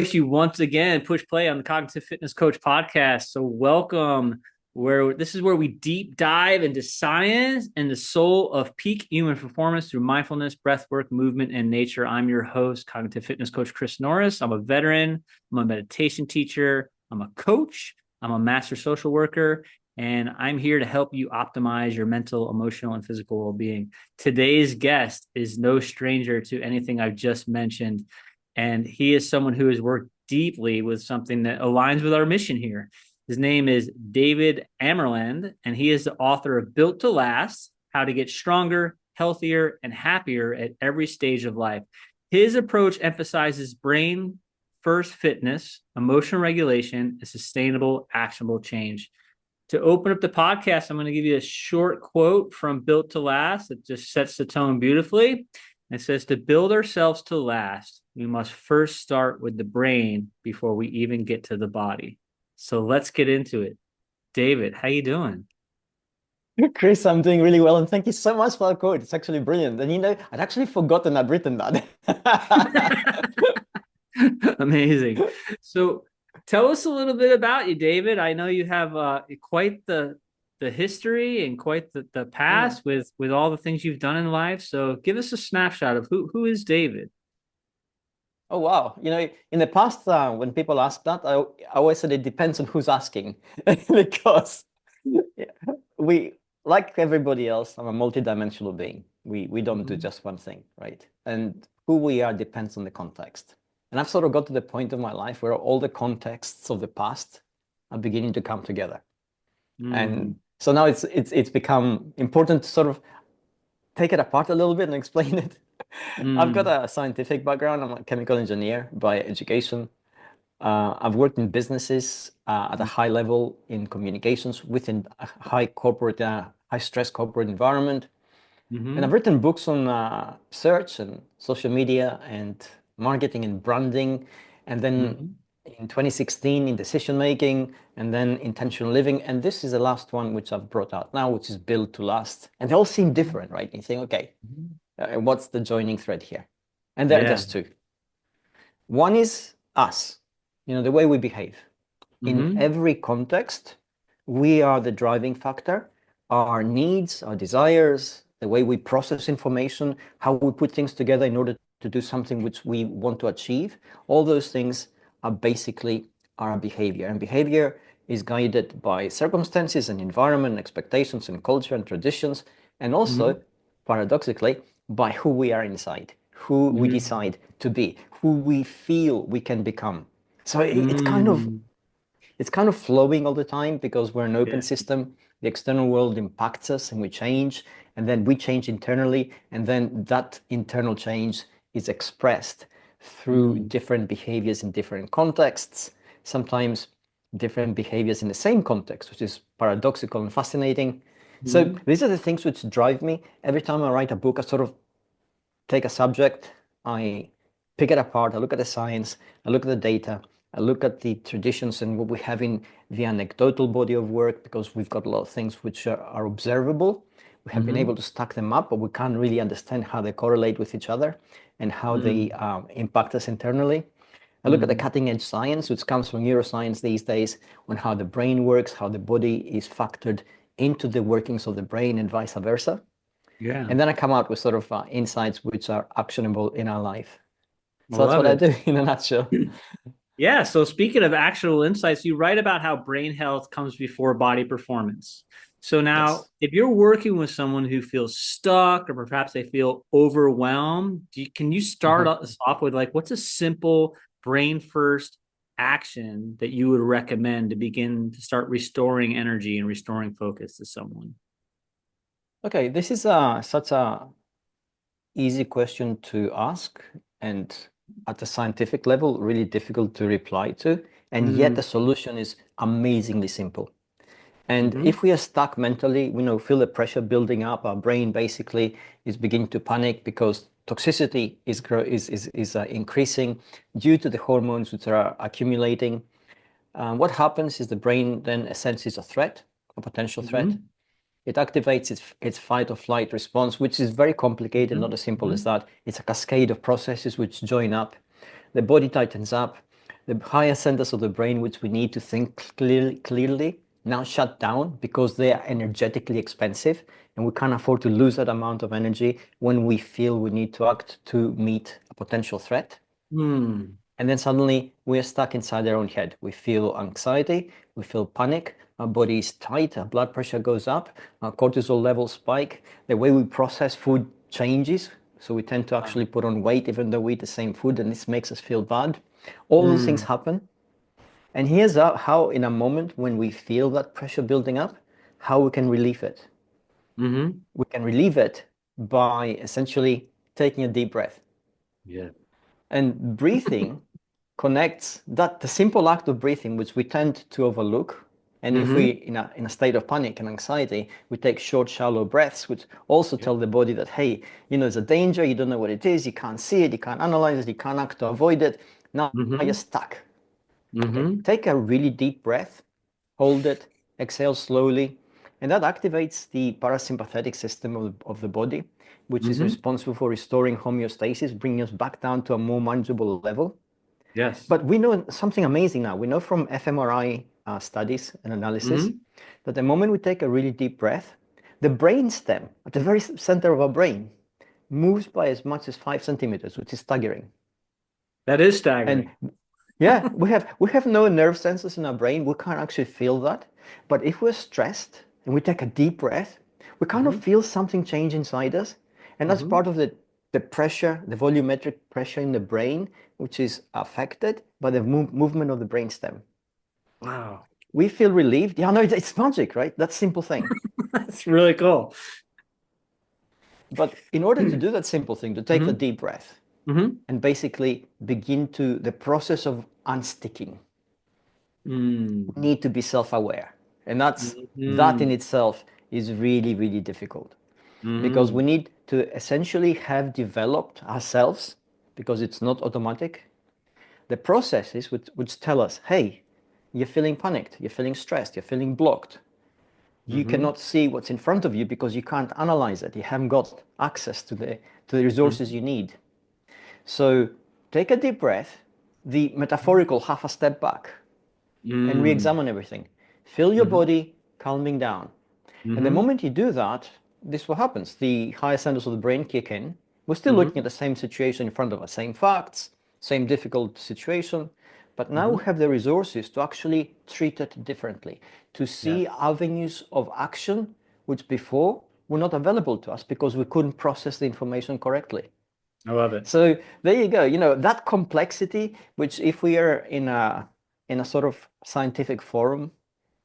You once again push play on the Cognitive Fitness Coach podcast. So welcome where this is where we deep dive into science and the soul of peak human performance through mindfulness, breath work, movement, and nature. I'm your host, Cognitive Fitness Coach Chris Norris. I'm a veteran, I'm a meditation teacher, I'm a coach, I'm a master social worker, and I'm here to help you optimize your mental, emotional, and physical well-being. Today's guest is no stranger to anything I've just mentioned. And he is someone who has worked deeply with something that aligns with our mission here. His name is David Amerland, and he is the author of Built to Last: How to Get Stronger, Healthier, and Happier at Every Stage of Life. His approach emphasizes brain first fitness, emotional regulation, and sustainable, actionable change. To open up the podcast, I'm going to give you a short quote from Built to Last that just sets the tone beautifully. It says, to build ourselves to last, we must first start with the brain before we even get to the body. So let's get into it. David, how you doing? Chris, I'm doing really well, and thank you so much for that quote. It's actually brilliant. And I'd actually forgotten I'd written that. Amazing. So tell us a little bit about you, David. I know you have quite the history and quite the Mm. past with all the things you've done in life. So give us a snapshot of who is David. Oh, wow. In the past, when people ask that, I always said it depends on who's asking. Because yeah, we, like everybody else, I'm a multidimensional being. We don't do Mhm. just one thing, right? And who we are depends on the context. And I've sort of got to the point of my life where all the contexts of the past are beginning to come together. And Mm, so now it's become important to sort of take it apart a little bit and explain it. I've got mm, a scientific background. I'm a chemical engineer by education. I've worked in businesses at a high level in communications within a high stress corporate environment. And I've mm-hmm, written books on search and social media and marketing and branding. And then mm-hmm. in 2016 in decision making and then intentional living. And this is the last one which I've brought out now, which is Built to Last. And they all seem different, right? And you think, okay, what's the joining thread here? And Yeah. there's two. One is us, the way we behave. In Mm-hmm. every context, we are the driving factor. Our needs, our desires, the way we process information, how we put things together in order to do something which we want to achieve, all those things are basically our behavior. And behavior is guided by circumstances and environment, expectations and culture and traditions, and Mm-hmm. also, paradoxically, by who we are inside, who we Mm-hmm. decide to be, who we feel we can become. So Mm. it's kind of flowing all the time because we're an open Yeah. system. The external world impacts us and we change, and then we change internally, and then that internal change is expressed through Mm. different behaviors in different contexts, sometimes different behaviors in the same context, which is paradoxical and fascinating. So Mm. these are the things which drive me. Every time I write a book, I sort of take a subject, I pick it apart, I look at the science, I look at the data, I look at the traditions and what we have in the anecdotal body of work, because we've got a lot of things which are observable. We have been Mm-hmm. able to stack them up, but we can't really understand how they correlate with each other and how they Mm. impact us internally. I look at the Mm. cutting edge science, which comes from neuroscience these days, on how the brain works, how the body is factored into the workings of the brain and vice versa. Yeah. And then I come out with sort of insights which are actionable in our life. I So that's love what I it. do in a nutshell. Yeah. So speaking of actual insights, you write about how brain health comes before body performance. So now, Yes. if you're working with someone who feels stuck or perhaps they feel overwhelmed, can you start Mhm. us off with like what's a simple brain first action that you would recommend to begin to start restoring energy and restoring focus to someone? Okay, this is such a easy question to ask, and at a scientific level, really difficult to reply to. And yet Mm. the solution is amazingly simple. And Mm-hmm. if we are stuck mentally, feel the pressure building up, our brain basically is beginning to panic because toxicity is increasing due to the hormones which are accumulating. What happens is the brain then senses a threat, a potential threat. Mm-hmm. It activates its fight or flight response, which is very complicated, Mm-hmm. not as simple Mm-hmm. as that. It's a cascade of processes which join up. The body tightens up. the higher centers of the brain, which we need to think clearly, now shut down because they are energetically expensive, and we can't afford to lose that amount of energy when we feel we need to act to meet a potential threat. Mm. And then suddenly we're stuck inside our own head. We feel anxiety, we feel panic, our body is tight, our blood pressure goes up, our cortisol levels spike, the way we process food changes. So we tend to actually put on weight even though we eat the same food, and this makes us feel bad. All those things Mm. happen. And here's how in a moment when we feel that pressure building up, how we can relieve it. Mm-hmm. We can relieve it by essentially taking a deep breath. Yeah. And breathing connects that the simple act of breathing, which we tend to overlook. And if we, Mm-hmm. in a state of panic and anxiety, we take short, shallow breaths, which also Yep. tell the body that, hey, there's a danger, you don't know what it is, you can't see it, you can't analyze it, you can't act to avoid it. Now you're Mm-hmm. stuck. Okay, Mm-hmm. take a really deep breath, hold it, exhale slowly, and that activates the parasympathetic system of the body, which is Mm-hmm. responsible for restoring homeostasis, bringing us back down to a more manageable level. Yes. But we know something amazing now. We know from fMRI studies and analysis Mm-hmm. that the moment we take a really deep breath, the brain stem at the very center of our brain moves by as much as 5 centimeters, which is staggering. That is And staggering. yeah, we have no nerve sensors in our brain. We can't actually feel that. But if we're stressed and we take a deep breath, we kind of Mm-hmm. feel something change inside us. And that's Mm-hmm. part of the pressure, the volumetric pressure in the brain, which is affected by the movement of the brainstem. Wow. We feel relieved. Yeah, no, it's magic, right? That simple thing. That's really cool. But in order to do that simple thing, to take the Mm-hmm. deep breath Mm-hmm. and basically begin to the process of unsticking, we Mm. need to be self-aware. And that in Mm-hmm. itself is really, really difficult because Mm-hmm. we need to essentially have developed ourselves, because it's not automatic, the processes which tell us, hey, you're feeling panicked, you're feeling stressed, you're feeling blocked. You Mm-hmm. cannot see what's in front of you because you can't analyze it. You haven't got access to the resources you need. So take a deep breath, the metaphorical half a step back, and Mm-hmm. re-examine everything. Feel your Mm-hmm. body calming down. And the Mm-hmm. moment you do that, this is what happens. The higher centers of the brain kick in. We're still looking Mm-hmm. at the same situation in front of us, same facts, same difficult situation, but now we Mm-hmm. have the resources to actually treat it differently, to see Yes. avenues of action which before were not available to us because we couldn't process the information correctly. I love it. So there you go. That complexity, which if we are in a sort of scientific forum,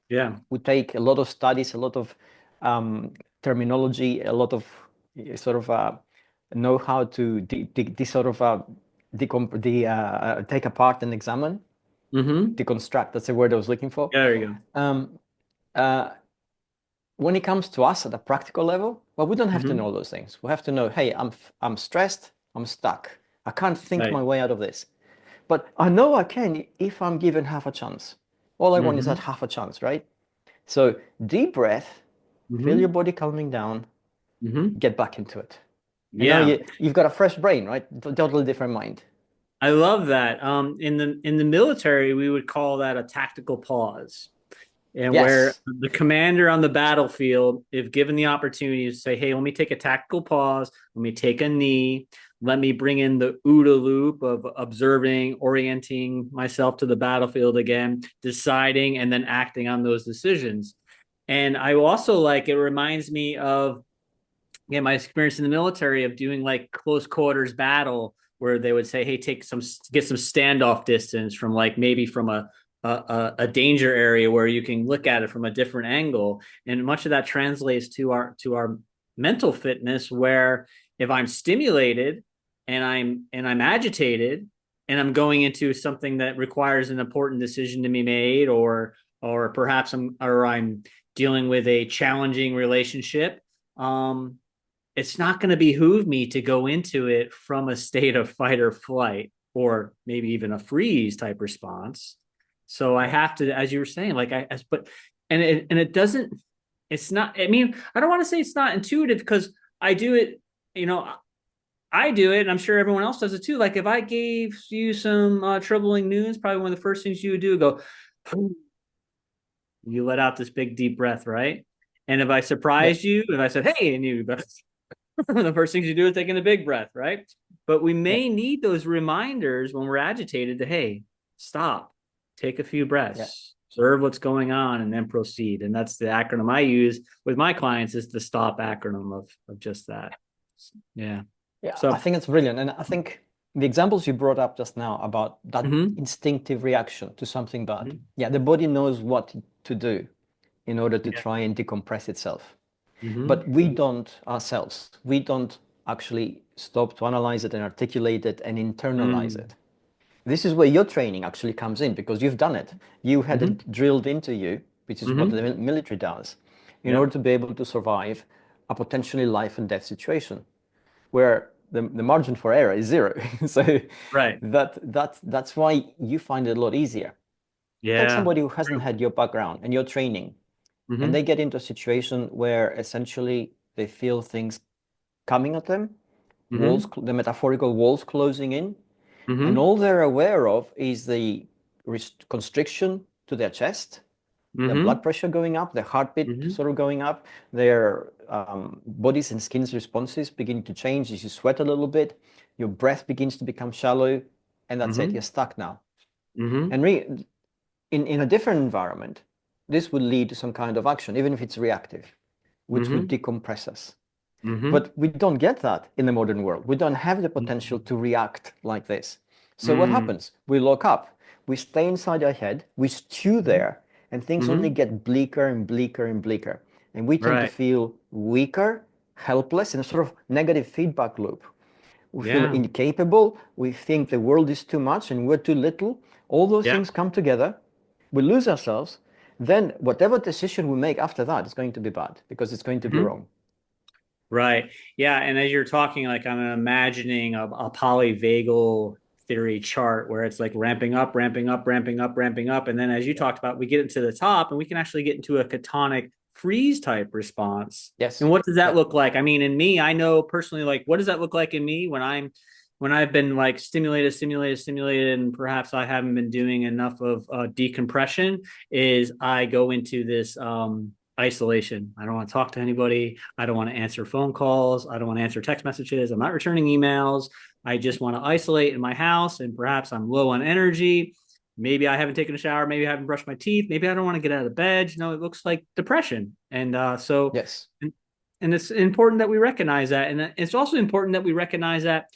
Yeah. we take a lot of studies, a lot of terminology, a lot of sort of know how to sort of take apart and examine, Mm-hmm. deconstruct. That's the word I was looking for. Yeah, there you go. Um, uh, when it comes to us at a practical level, well, we don't have to Mm-hmm. know those things. We have to know, hey, I'm stressed, I'm stuck. I can't think my Right. way out of this. But I know I can if I'm given half a chance. All I want is that Mm-hmm. half a chance, right? So deep breath, feel your Mm-hmm. body calming down, Mm-hmm. get back into it. And now Yeah. you've got a fresh brain, right? Totally different mind. I love that. In the military, we would call that a tactical pause. And where Yes. the commander on the battlefield, if given the opportunity to say, hey, let me take a tactical pause, let me take a knee, let me bring in the OODA loop of observing, orienting myself to the battlefield again, deciding, and then acting on those decisions. And I also like it reminds me of my experience in the military of doing like close quarters battle where they would say, hey, get some standoff distance from like maybe from a danger area where you can look at it from a different angle. And much of that translates to our mental fitness, where if I'm stimulated and I'm agitated and I'm going into something that requires an important decision to be made, or perhaps I'm dealing with a challenging relationship, um, it's not going to behoove me to go into it from a state of fight or flight, or maybe even a freeze type response. So I have to, as you were saying, like but, and it doesn't, it's not, I mean, I don't want to say it's not intuitive because I do it, you know, I do it, and I'm sure everyone else does it too. Like if I gave you some troubling news, probably one of the first things you would do would go, you let out this big deep breath, right? And if I Yeah, surprised you, if I said, "Hey," and you, the first things you do is taking a big breath, right? But we yeah, may need those reminders when we're agitated to, hey, stop, take a few yeah. breaths, observe what's going on, and then proceed. And that's the acronym I use with my clients is the STOP acronym of just that. Yeah. Yeah, I So, think it's brilliant. And I think the examples you brought up just now about that mm-hmm, instinctive reaction to something bad. mm-hmm, Yeah, the body knows what to do in order to yeah, try and decompress itself. mm-hmm, But we don't ourselves, we don't actually stop to analyze it and articulate it and internalize mm-hmm, it. This is where your training actually comes in because you've done it. You had mm-hmm, it drilled into you, which is what mm-hmm, the military does, in yeah, order to be able to survive a potentially life and death situation where the margin for error is zero. So right, that's why you find it a lot easier. Take yeah, somebody who hasn't true, had your background and your training, and mm-hmm, they get into a situation where essentially they feel things coming at them, walls, mm-hmm, the metaphorical walls closing in, and mm-hmm, all they're aware of is the constriction to their chest, their mm-hmm, blood pressure going up, their heartbeat mm-hmm, sort of going up, their bodies and skin's responses begin to change as you sweat a little bit, your breath begins to become shallow, and that's it, mm-hmm, you're stuck now. mm-hmm, And in a different environment, this would lead to some kind of action, even if it's reactive, which would mm-hmm, decompress us. mm-hmm, But we don't get that in the modern world. We don't have the potential to react like this. So what mm-hmm, happens? We lock up, we stay inside our head, we stew there, and things only mm-hmm, get bleaker and bleaker and bleaker. And we tend to right. feel weaker, helpless, in a sort of negative feedback loop. We feel Yeah. incapable, we think the world is too much and we're too little. All those Yeah. things come together, we lose ourselves, then whatever decision we make after that is going to be bad because it's going to be Mhm. wrong. Right. Yeah. And as you're talking, like I'm imagining a polyvagal theory chart where it's like ramping up, ramping up, ramping up, ramping up. And then as you Yeah. talked about, we get into the top and we can actually get into a catonic freeze type response. And Yes. what does that Yeah. look like? I mean, in me, I know personally, like, what does that look like in me when I've been like stimulated, and perhaps I haven't been doing enough of decompression, is I go into this isolation. I don't want to talk to anybody. I don't want to answer phone calls. I don't want to answer text messages. I'm not returning emails. I just want to isolate in my house, and perhaps I'm low on energy. Maybe I haven't taken a shower. Maybe I haven't brushed my teeth. Maybe I don't want to get out of bed. You know, it looks like depression. And Yes. and it's important that we recognize that. And it's also important that we recognize that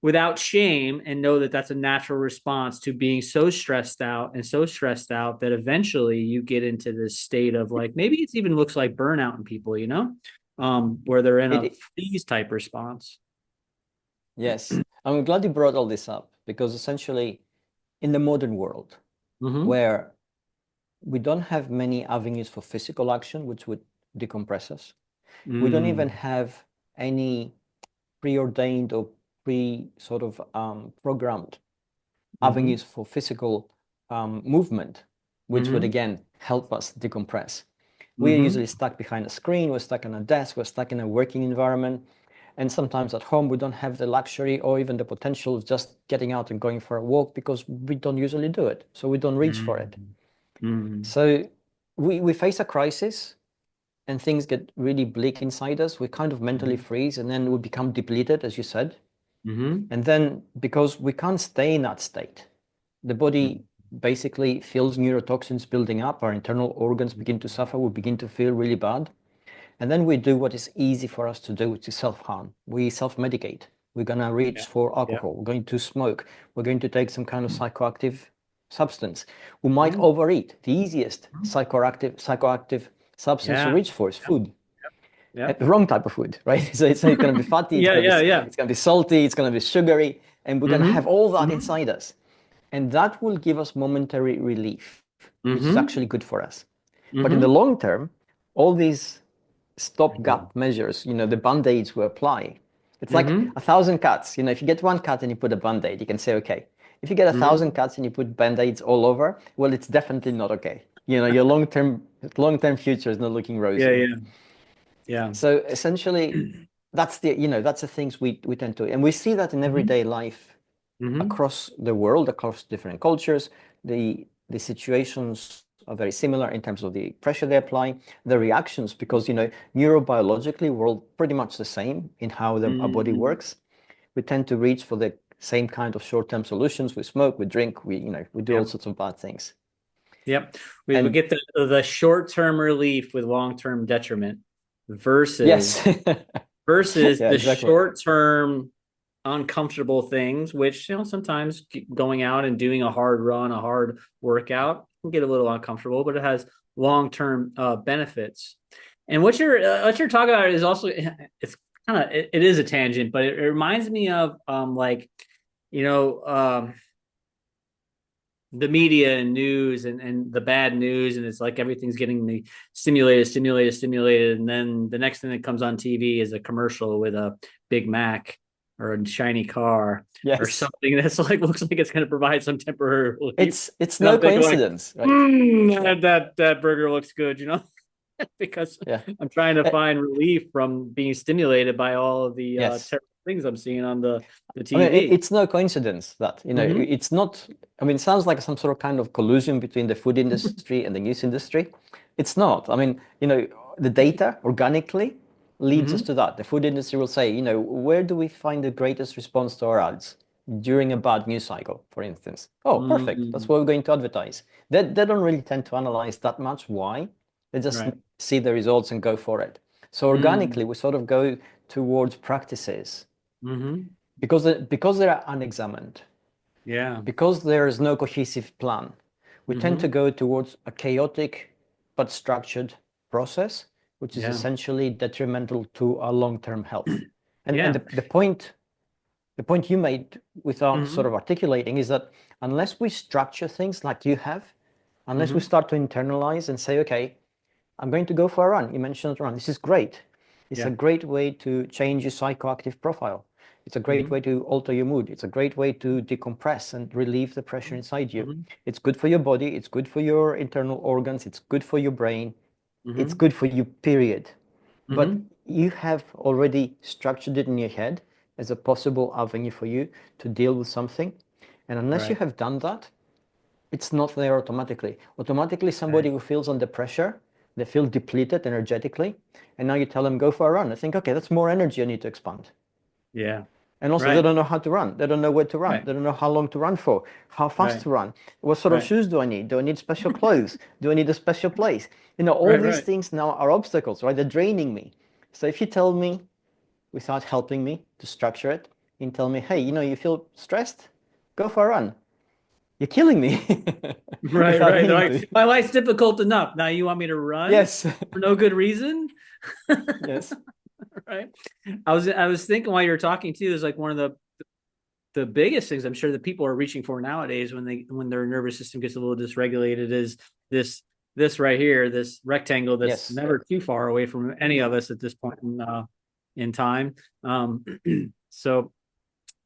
without shame and know that that's a natural response to being so stressed out that eventually you get into this state of like maybe it even looks like burnout in people, where they're in a It, freeze type response. yes. I'm glad you brought all this up because essentially in the modern world Mm-hmm. where we don't have many avenues for physical action, which would decompress us. We don't even Mm. have any preordained or pre sort of programmed Mm-hmm. avenues for physical movement, which would Mm-hmm. again help us decompress. We're Mm-hmm. usually stuck behind a screen, we're stuck on a desk, we're stuck in a working environment. And sometimes at home, we don't have the luxury or even the potential of just getting out and going for a walk because we don't usually do it. So we don't reach for it. Mm-hmm. So we face a crisis and things get really bleak inside us. We kind of mentally freeze and then we become depleted, as you said. Mm-hmm. And then because we can't stay in that state, the body basically feels neurotoxins building up, our internal organs begin to suffer, we begin to feel really bad. And then we do what is easy for us to do, which is self-harm. We self-medicate. We're gonna Yeah. reach for Yeah. alcohol. We're going to smoke. We're going to take some kind of psychoactive substance. We might Mm-hmm. overeat. The easiest psychoactive substance to Yeah. reach for is food. Yeah. The wrong type of food, right? So it's going to be fatty, Yeah. Yeah. Yeah. it's going to be salty, it's going to be sugary, and we're going to Mm-hmm. have all that Mm-hmm. inside us. And that will give us momentary relief, which is Mm-hmm. actually good for us. But in the Mm-hmm. long term, all these stopgap measures, the band-aids we apply, it's like Mm-hmm. 1,000 cuts. If you get one cut and you put a band-aid, you can say, okay. If you get 1,000 Mm-hmm. cuts and you put band-aids all over, well, it's definitely not okay. Your long-term future is not looking Yeah. rosy. Yeah. Yeah. So essentially, that's that's the things we tend to, and we see that in Mm-hmm. everyday life Mm-hmm. across the world, across different cultures. The situations are very similar in terms of the pressure they apply, the reactions, because neurobiologically we're all pretty much the same in how our body Mm-hmm. works. We tend to reach for the same kind of short-term solutions. We smoke, we drink, we do all Yeah. sorts of bad things. Yep. We And get the short-term relief with long-term detriment yes, versus yeah, the exactly. short-term uncomfortable things, which sometimes going out and doing a hard run, a hard workout can get a little uncomfortable, but it has long-term benefits. And what you're talking about is also it's kind of it is a tangent, but it reminds me of like you know the media and news and the bad news, and it's like everything's getting the stimulated, and then the next thing that comes on TV is a commercial with a Big Mac or a shiny car or Yes, something that's like looks like it's going to provide some temporary relief. it's And no I'm thinking like, coincidence, right? Yeah, that burger looks good, because yeah. I'm trying to Uh, find relief from being stimulated by all of the yes. terrible things I'm seeing on the I mean, TV. it's no coincidence that, Mm-hmm. it's not, I mean, it sounds like some sort of kind of collusion between the food industry and the news industry. It's not. I mean, the data organically leads us Mm-hmm. to that. The food industry will say, where do we find the greatest response to our ads during a bad news cycle, for instance? Oh, perfect. That's Mm-hmm. what we're going to advertise. They don't really tend to analyze that much why. They just Right. see the results and go for it. So Mm-hmm. organically, we sort of go towards practices Mm-hmm. because they are unexamined, Yeah. because there is no cohesive plan, we tend to Mm-hmm. go towards a chaotic but structured process, which is Yeah. essentially detrimental to our long-term health. And Yeah. the point you made without sort Mm-hmm. of articulating is that unless we structure things like you have, unless we Mm-hmm. start to internalize and say, okay, I'm going to go for a run. You mentioned a run. This is great. It's a Yeah. great way to change your psychoactive profile. It's a great Mm-hmm. way to alter your mood. It's a great way to decompress and relieve the pressure inside you. Mm-hmm. It's good for your body. It's good for your internal organs. It's good for your brain. It's Mm-hmm. good for you, period. But Mm-hmm. you have already structured it in your head as a possible avenue for you to deal with something. And unless you Right. have done that, it's not there automatically. Automatically, somebody Right. who feels under pressure, they feel depleted energetically, and now you tell them go for a run. I think, okay, that's more energy I need to expand. Yeah. And also, they Right. don't know how to run. They don't know where to run. Right. They don't know how long to run for, how fast Right. to run. What sort of Right. shoes do I need? Do I need special clothes? Do I need a special place? All Right. these Right. things now are obstacles, right? They're draining me. So if you tell me without helping me to structure it, you tell me, hey, you feel stressed? Go for a run. You're killing me Right. without Right. They're meaning like, to. my life's difficult enough. Now you want me to run Yes. for no good reason? Yes. Right. I was thinking while you were talking too, is like one of the biggest things I'm sure that people are reaching for nowadays when their nervous system gets a little dysregulated is this this right here, this rectangle that's Yes. never too far away from any of us at this point in time. Um, so,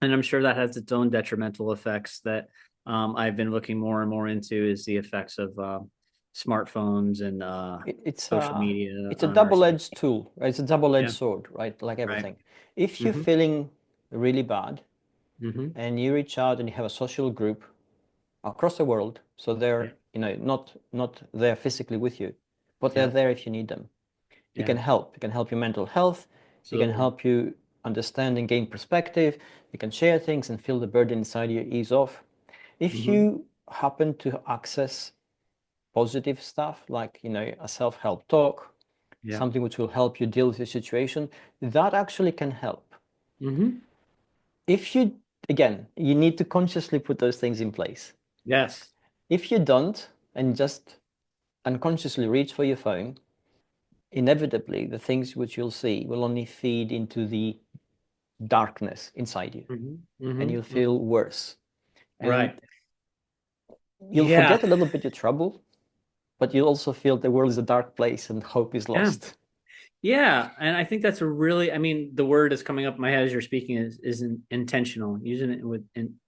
and I'm sure that has its own detrimental effects that I've been looking more and more into is the effects of smartphones and It's social a media it's a on our psyche. double-edged tool. Right? It's a double-edged Yeah. sword, right? Like Right. everything. If you're Mm-hmm. feeling really bad Mm-hmm. and you reach out and you have a social group across the world, so Yeah. they're, not there physically with you, but they're Yeah. there if you need them. You Yeah. can help. You can help your mental health. You can Absolutely. help you understand and gain perspective. You can share things and feel the burden inside you ease off. If Mm-hmm. you happen to access positive stuff like a self-help talk, Yeah. something which will help you deal with your situation, that actually can help. Mm-hmm. If you, again, you need to consciously put those things in place. Yes. If you don't and just unconsciously reach for your phone, inevitably the things which you'll see will only feed into the darkness inside you, Mm-hmm. and Mm-hmm. you'll Mm-hmm. feel worse, and Right. you'll Yeah. forget a little bit your trouble, but you'll also feel the world is a dark place and hope is Yeah. lost. Yeah. And I think that's a really, I mean, the word that's coming up in my head as you're speaking is intentional, using it with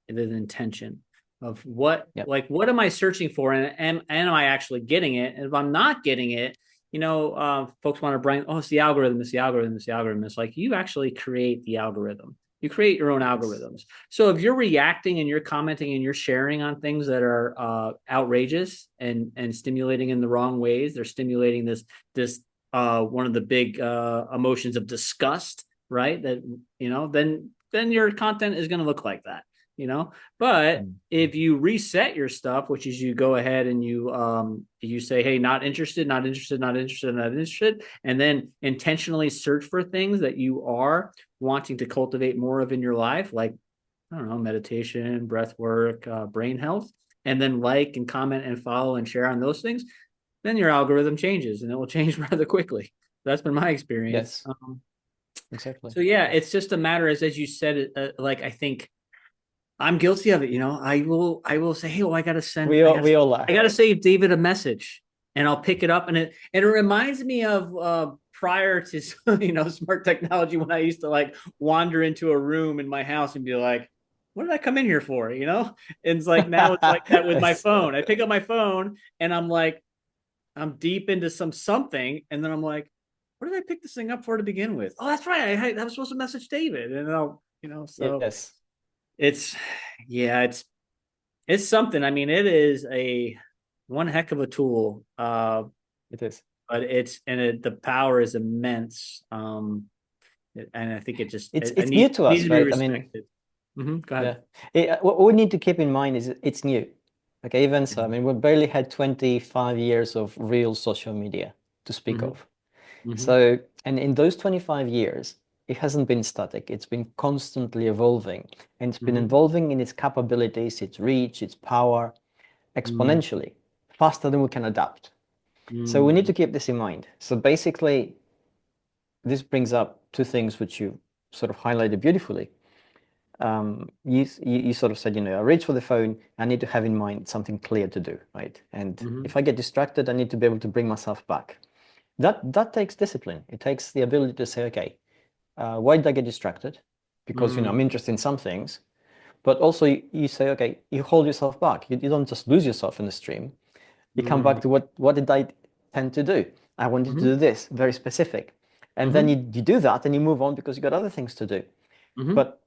intention of Yeah. what am I searching for? And am I actually getting it? And if I'm not getting it, folks want to bring, oh, it's the algorithm, it's the algorithm, it's the algorithm. It's like you actually create the algorithm. You create your own Yes. algorithms. So if you're reacting and you're commenting and you're sharing on things that are outrageous and stimulating in the wrong ways, they're stimulating this one of the big emotions of disgust, right? That then your content is going to look like that, you know. But Mm. if you reset your stuff, which is you go ahead and you say, hey, not interested, not interested, not interested, not interested, and then intentionally search for things that you are wanting to cultivate more of in your life, like I don't know, meditation, breath work, brain health, and then like and comment and follow and share on those things, then your algorithm changes and it will change rather quickly. That's been my experience. Yes, exactly. So yeah, it's just a matter as you said, like I think I'm guilty of it. I will say, hey, well, We all are. I gotta save David a message, and I'll pick it up, and it reminds me of prior to smart technology when I used to like wander into a room in my house and be like, what did I come in here for? And it's like now it's like that with my Yes. phone. I pick up my phone and I'm like, I'm deep into something, and then I'm like, what did I pick this thing up for to begin with? Oh, that's right. I was supposed to message David, and so Yes, it's yeah, it's something. I mean, it is a one heck of a tool. it is. But the power is immense. And I think it It's new to needs us, to be right? I mean, respected. Go ahead. yeah. What we need to keep in mind is it's new. Okay, even so, I mean, we barely had 25 years of real social media to speak Mm-hmm. of. Mm-hmm. So, and in those 25 years, it hasn't been static. It's been constantly evolving, and it's been Mm-hmm. evolving in its capabilities, its reach, its power, exponentially, faster than we can adapt. So we need Mm-hmm. to keep this in mind. So basically, this brings up two things which you sort of highlighted beautifully. You sort of said, I reach for the phone, I need to have in mind something clear to do, right? And Mm-hmm. if I get distracted, I need to be able to bring myself back. That takes discipline. It takes the ability to say, okay, why did I get distracted? Because, I'm Mm-hmm. interested in some things, but also you say, okay, you hold yourself back. You don't just lose yourself in the stream. You come back to what did I tend to do? I wanted to Mm-hmm. do this, very specific. And then Mm-hmm. you do that and you move on because you got other things to do. Mm-hmm. But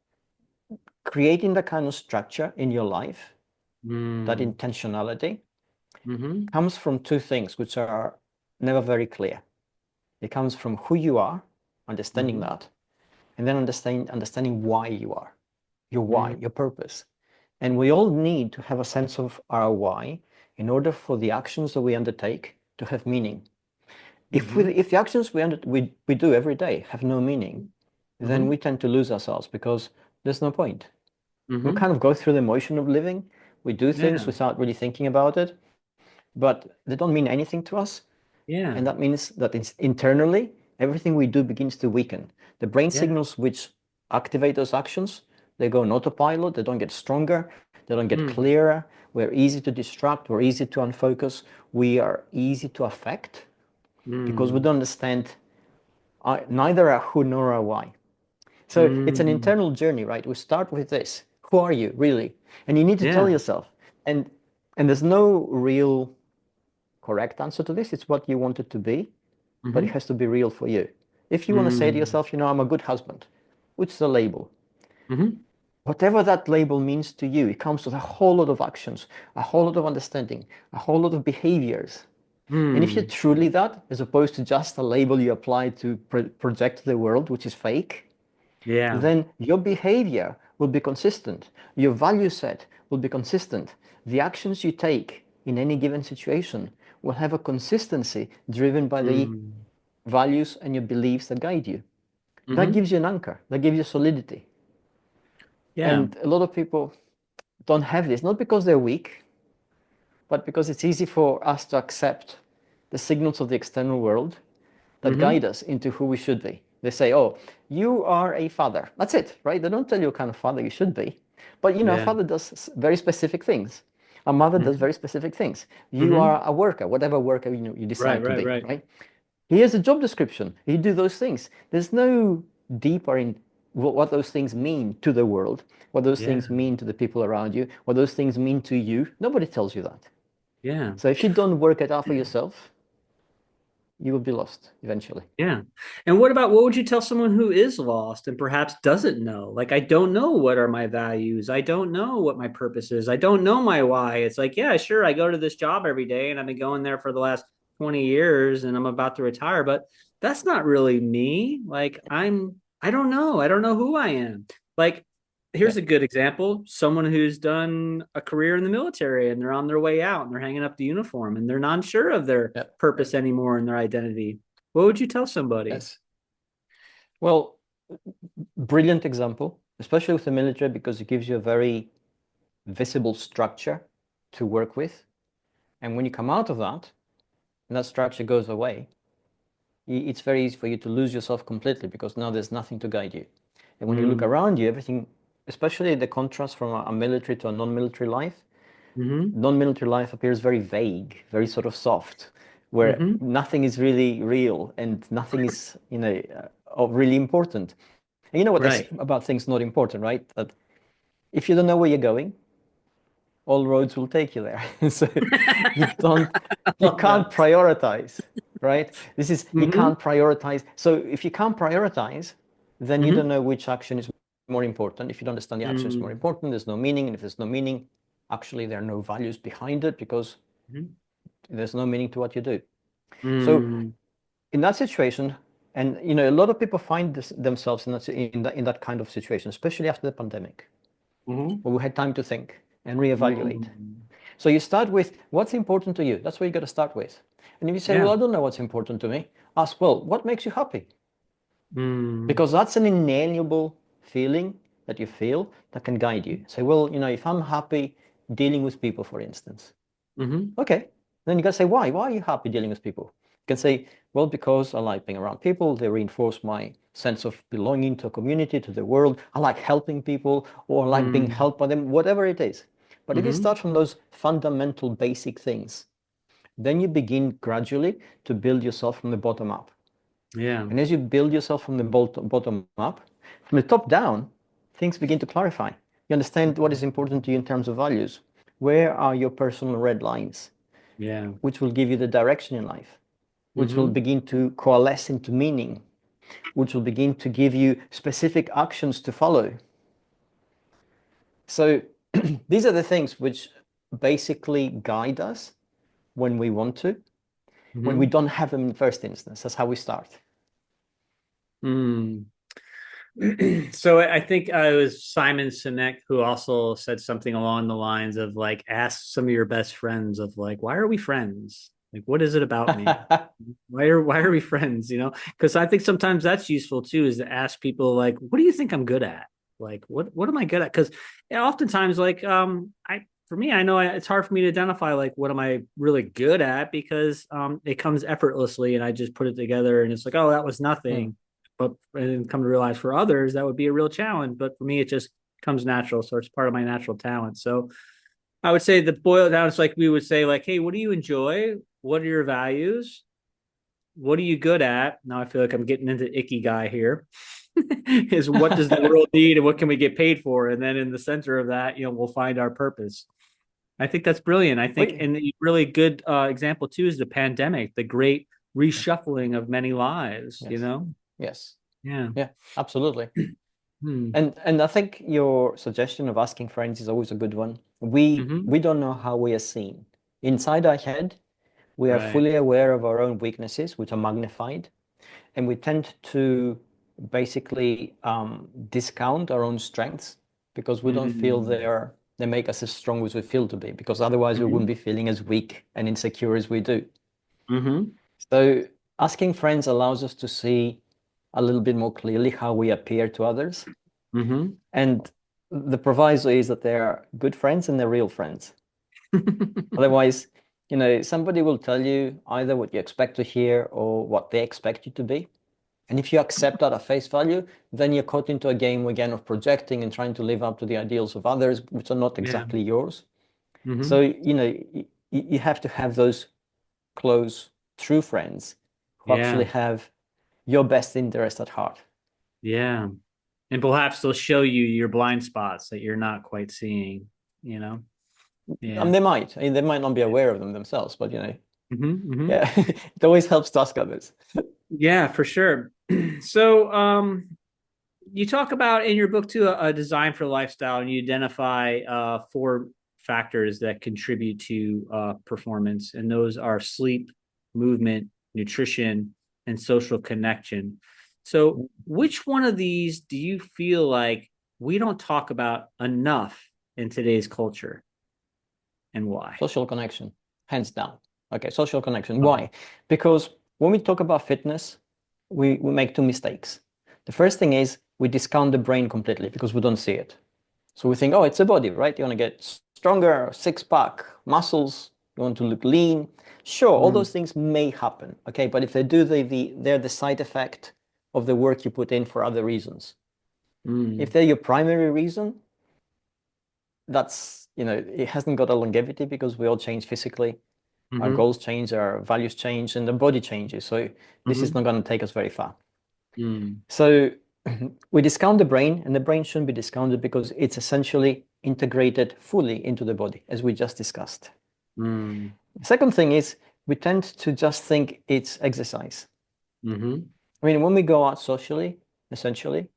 creating that kind of structure in your life, that Mm-hmm. intentionality, Mm-hmm. comes from two things which are never very clear. It comes from who you are, understanding Mm-hmm. that, and then understanding why you are, your why, your purpose. And we all need to have a sense of our why in order for the actions that we undertake to have meaning. Mm-hmm. If the actions we do every day have no meaning, then Mm-hmm. we tend to lose ourselves because there's no point. We Mm-hmm. kind of go through the motion of living. We do things Yeah. without really thinking about it, but they don't mean anything to us. Yeah. And that means that it's internally, everything we do begins to weaken. The brain Yeah. signals which activate those actions, they go on autopilot, they don't get stronger, they don't get Mm. clearer. We're easy to distract, we're easy to unfocus, we are easy to affect because we Mm. don't understand neither our who nor our why. So it's an Mm. internal journey, right? We start with this. Who are you really? And you need to tell Yeah. yourself. And there's no real correct answer to this. It's what you want it to be, but it Mm-hmm. has to be real for you. If you want to say to Mm. yourself, I'm a good husband, which is a label. Mm-hmm. Whatever that label means to you, it comes with a whole lot of actions, a whole lot of understanding, a whole lot of behaviors. And if you're Mm. truly that, as opposed to just a label you apply to project the world, which is fake, Yeah. then your behavior will be consistent. Your value set will be consistent. The actions you take in any given situation will have a consistency driven by the Mm. values and your beliefs that guide you. That Mm-hmm. gives you an anchor, that gives you solidity. Yeah. And a lot of people don't have this, not because they're weak, but because it's easy for us to accept the signals of the external world that Mm-hmm. guide us into who we should be. They say, oh, you are a father. That's it, right? They don't tell you what kind of father you should be. But a Yeah. father does very specific things. A mother does Mm-hmm. very specific things. You Mm-hmm. are a worker, whatever worker you Right, decide to right, be, right. right? Here's a job description. You do those things. There's no deeper in what those things mean to the world, what those Yeah. things mean to the people around you, what those things mean to you. Nobody tells you that. Yeah. So if you don't work it out for yourself, you will be lost eventually. Yeah. And what would you tell someone who is lost and perhaps doesn't know? Like, I don't know what are my values. I don't know what my purpose is. I don't know my why. It's like, yeah, sure, I go to this job every day and I've been going there for the last 20 years and I'm about to retire, but that's not really me. Like, I don't know. I don't know who I am. Like, Yeah. here's a good example. Someone who's done a career in the military and they're on their way out and they're hanging up the uniform and they're not sure of their Yeah. purpose anymore and their identity. What would you tell somebody? Yes. Well, brilliant example, especially with the military, because it gives you a very visible structure to work with. And when you come out of that, and that structure goes away, it's very easy for you to lose yourself completely because now there's nothing to guide you. And when you look Mm, around you, everything, especially the contrast from a military to a non-military life, mm-hmm, non-military life appears very vague, very sort of soft, where mm-hmm. nothing is really real and nothing is, really important. And you know what they say Right. about things not important, right? That if you don't know where you're going, all roads will take you there. So you don't, I you love can't that. prioritize, right? You Mm-hmm, can't prioritize. So if you can't prioritize, then you don't mm-hmm, know which action is more important. If you don't understand the action is more important, there's no meaning. And if there's no meaning, actually there are no values behind it because mm-hmm, there's no meaning to what you do. So mm, in that situation, and a lot of people find themselves in that kind of situation, especially after the pandemic, mm-hmm, where we had time to think and reevaluate. mm, So you start with what's important to you. That's what you got to start with. And if you say, yeah. well, I don't know what's important to me, ask, well, what makes you happy? Mm, Because that's an inalienable feeling that you feel that can guide you. Say, well, if I'm happy dealing with people, for instance, mm-hmm, okay. Then you got to say, why? Why are you happy dealing with people? You can say, well, because I like being around people. They reinforce my sense of belonging to a community, to the world. I like helping people or I like being mm, helped by them, whatever it is. But if you mm-hmm, start from those fundamental basic things, then you begin gradually to build yourself from the bottom up. yeah. And as you build yourself from the bottom up, from the top down, things begin to clarify. You understand what is important to you in terms of values. Where are your personal red lines, Yeah. which will give you the direction in life, which will Mm-hmm, begin to coalesce into meaning, which will begin to give you specific actions to follow. So these are the things which basically guide us when we want to, when we mm-hmm, don't have them in the first instance. That's how we start. mm. So I think it was Simon Sinek who also said something along the lines of like, ask some of your best friends of like, why are we friends? Like, what is it about me? Why are we friends? Because I think sometimes that's useful too, is to ask people like, what do you think I'm good at? Like, what am I good at? Because oftentimes, like, I for me, I know it's hard for me to identify like what am I really good at because it comes effortlessly and I just put it together and it's like, oh, that was Hmm. nothing. But and then come to realize for others that would be a real challenge. But for me, it just comes natural, so it's part of my natural talent. So I would say the boil down, it's like we would say like, hey, what do you enjoy? What are your values? What are you good at? Now I feel like I'm getting into icky guy here. Is what does the world need and what can we get paid for? And then in the center of that, we'll find our purpose. I think that's brilliant. I think, Wait, and a really good example too is the pandemic, the great reshuffling of many lives. yes, yes, Yeah. yeah, absolutely. Hmm. And I think your suggestion of asking friends is always a good one. We Mm-hmm. we don't know how we are seen. Inside our head, we are Right. fully aware of our own weaknesses, which are magnified, and we tend to basically discount our own strengths because we don't feel Mm-hmm. they make us as strong as we feel to be, because otherwise we wouldn't be feeling as weak and insecure as we do. Mm-hmm. So asking friends allows us to see a little bit more clearly how we appear to others. Mm-hmm. And the proviso is that they're good friends and they're real friends. Otherwise, somebody will tell you either what you expect to hear or what they expect you to be. And if you accept that at face value, then you're caught into a game again of projecting and trying to live up to the ideals of others, which are not Yeah. exactly yours. So, Mm-hmm. you have to have those close, true friends who actually Yeah. have your best interest at heart. Yeah. And perhaps they'll show you your blind spots that you're not quite seeing, you know? Yeah. And they might not be aware of them themselves, but Mm-hmm. Yeah, it always helps to ask others. Yeah, for sure. So, you talk about in your book too a design for lifestyle, and you identify four factors that contribute to performance, and those are sleep, movement, nutrition, and social connection. So, which one of these do you feel like we don't talk about enough in today's culture, and why? Social connection, hands down. Okay, social connection. Okay. Why? Because when we talk about fitness, we make two mistakes. The first thing is we discount the brain completely because we don't see it. So we think, oh, it's a body, right? You want to get stronger, six pack, muscles, you want to look lean. Sure, all Mm, those things may happen, okay? But if they do, they're the side effect of the work you put in for other reasons. If mm, they're your primary reason, that's, it hasn't got a longevity because we all change physically. Our mm-hmm, goals change, our values change, and the body changes. So this is mm-hmm, not going to take us very far. mm, So we discount the brain, and the brain shouldn't be discounted because it's essentially integrated fully into the body, as we just discussed. mm, The second thing is we tend to just think it's exercise. mm-hmm, I mean, when we go out socially, essentially,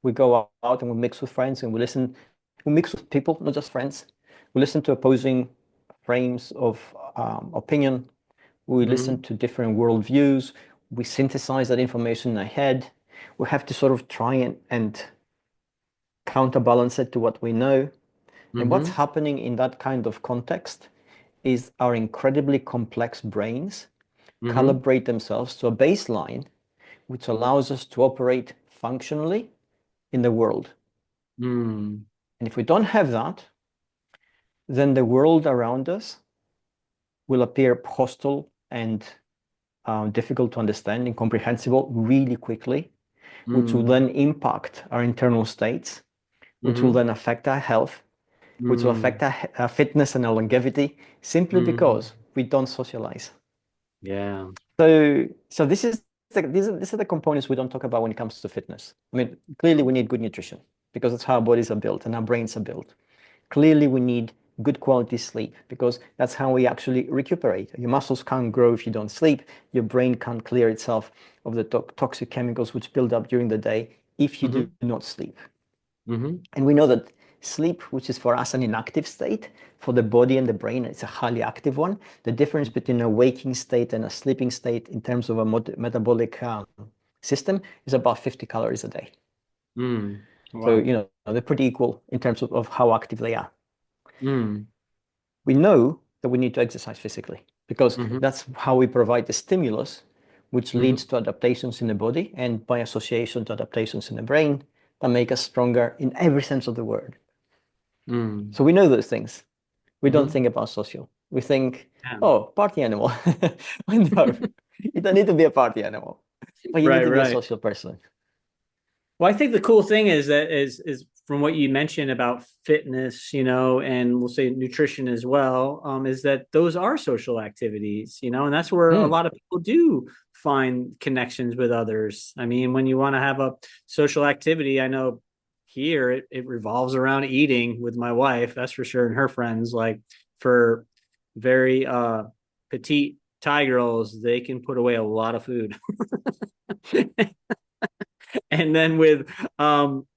we go out and we mix with friends and we mix with people, not just friends. We listen to opposing frames of opinion. We listen mm-hmm, to different worldviews. We synthesize that information in our head. We have to sort of try and counterbalance it to what we know. And what's mm-hmm, happening in that kind of context is our incredibly complex brains mm-hmm, calibrate themselves to a baseline which allows us to operate functionally in the world. mm, And if we don't have that, then the world around us will appear hostile and difficult to understand, incomprehensible really quickly, which will mm, then impact our internal states, which will mm-hmm, then affect our health, which will mm, affect our fitness and our longevity, simply mm. because we don't socialize. Yeah. So these are the components we don't talk about when it comes to fitness. I mean, clearly we need good nutrition because that's how our bodies are built and our brains are built. Clearly we need good quality sleep because that's how we actually recuperate. Your muscles can't grow if you don't sleep. Your brain can't clear itself of the toxic chemicals which build up during the day if you do Mm-hmm, not sleep. mm-hmm, And we know that sleep, which is for us an inactive state, for the body and the brain, it's a highly active one. The difference between a waking state and a sleeping state in terms of a metabolic system is about 50 calories a day. mm. So, Wow. they're pretty equal in terms of how active they are. Mm, We know that we need to exercise physically because mm-hmm, that's how we provide the stimulus, which mm-hmm, leads to adaptations in the body and by association to adaptations in the brain that make us stronger in every sense of the word. mm, So we know those things. We don't mm-hmm. think about social. We think, Yeah. oh, party animal. No, you don't need to be a party animal, but you need Right, to be a right. social person. Well, I think the cool thing is that is from what you mentioned about fitness, and we'll say nutrition as well, is that those are social activities, and that's where a Mm, lot of people do find connections with others. I mean, when you want to have a social activity, I know here it revolves around eating with my wife, that's for sure, and her friends. Like for very petite Thai girls, they can put away a lot of food. And then with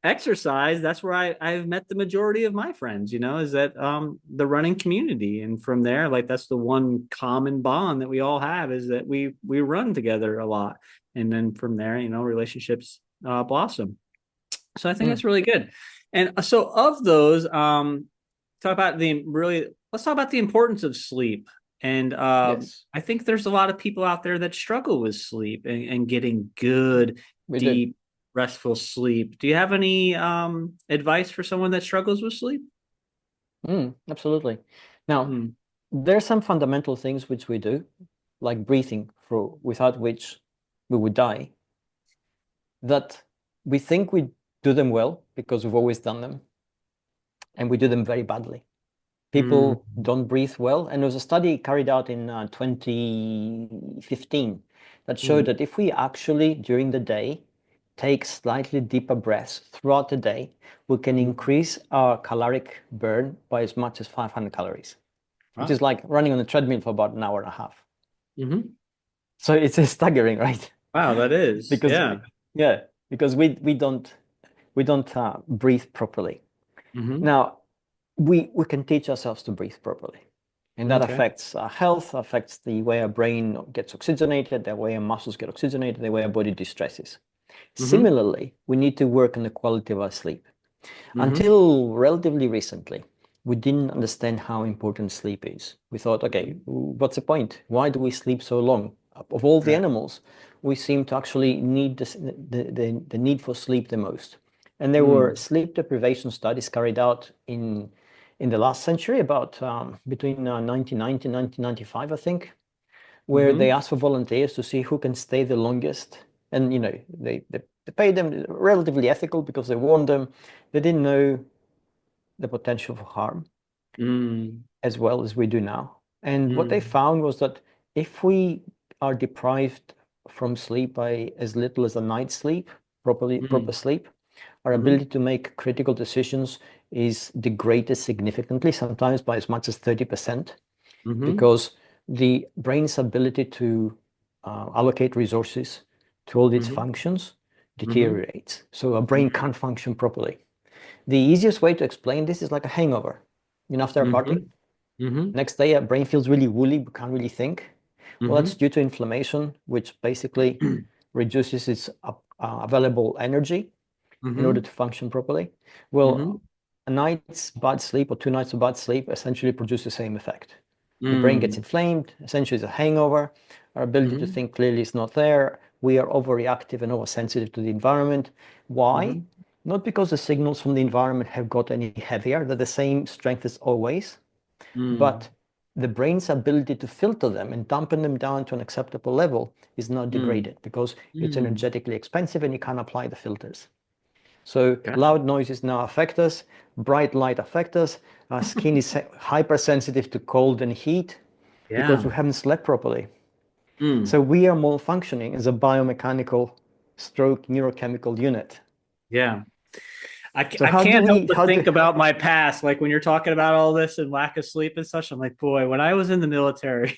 exercise, that's where I've met the majority of my friends, is that the running community. And from there, like that's the one common bond that we all have, is that we run together a lot. And then from there, relationships blossom. So I think mm, that's really good. And so of those, talk about the really let's talk about the importance of sleep. And yes, I think there's a lot of people out there that struggle with sleep and getting good, we do. deep, restful sleep. Do you have any advice for someone that struggles with sleep? Absolutely. Now, Mm, there are some fundamental things which we do, like breathing, without which we would die, that we think we do them well because we've always done them, and we do them very badly. mm, People don't breathe well. And there was a study carried out in 2015 that showed mm. that if we actually, during the day, take slightly deeper breaths throughout the day, we can Mm. increase our caloric burn by as much as 500 calories, which is Wow. like running on a treadmill for about an hour and a half. Hmm. So it's staggering, right? Wow, that is. Because Yeah. yeah, because we don't breathe properly. Hmm. Now, we can teach ourselves to breathe properly. And that Okay. affects our health, affects the way our brain gets oxygenated, the way our muscles get oxygenated, the way our body distresses. Hmm. Similarly, we need to work on the quality of our sleep. Hmm. Until relatively recently, we didn't understand how important sleep is. We thought, okay, what's the point? Why do we sleep so long? Of all the Right. animals, we seem to actually need the need for sleep the most. And there were Mm. sleep deprivation studies carried out in the last century, about between 1990 and 1995, I think, where they Hmm. asked for volunteers to see who can stay the longest. And they paid them relatively ethical because they warned them. They didn't know the potential for harm Mm. as well as we do now. And what they Mm. found was that if we are deprived from sleep by as little as a night's sleep, proper Mm. sleep, our Hmm. ability to make critical decisions is degraded significantly, sometimes by as much as 30%, Hmm. because the brain's ability to allocate resources to all its Hmm. functions Hmm. deteriorates. So our brain can't function properly. The easiest way to explain this is like a hangover. After a party, Hmm. Hmm. next day our brain feels really woolly, but can't really think. Well, that's Hmm. due to inflammation, which basically reduces its available energy in order Hmm. to function properly. Hmm. Well, a night's bad sleep or 2 nights of bad sleep essentially produce the same effect. The brain gets Mm. inflamed, essentially it's a hangover. Our ability to Hmm. think clearly is not there. We are overreactive and oversensitive to the environment. Why? Hmm. Not because the signals from the environment have got any heavier, they're the same strength as always, but Mm. the brain's ability to filter them and dampen them down to an acceptable level is not Mm. degraded because it's Mm. energetically expensive and you can't apply the filters. So Gotcha. loud noises now affect us, bright light affect us, our skin is hypersensitive to cold and heat because Yeah. we haven't slept properly. Mm. So we are malfunctioning as a biomechanical stroke neurochemical unit. Yeah. So I how do can't help we, but how do, think about my past. Like when you're talking about all this and lack of sleep and such, I'm like, boy, when I was in the military,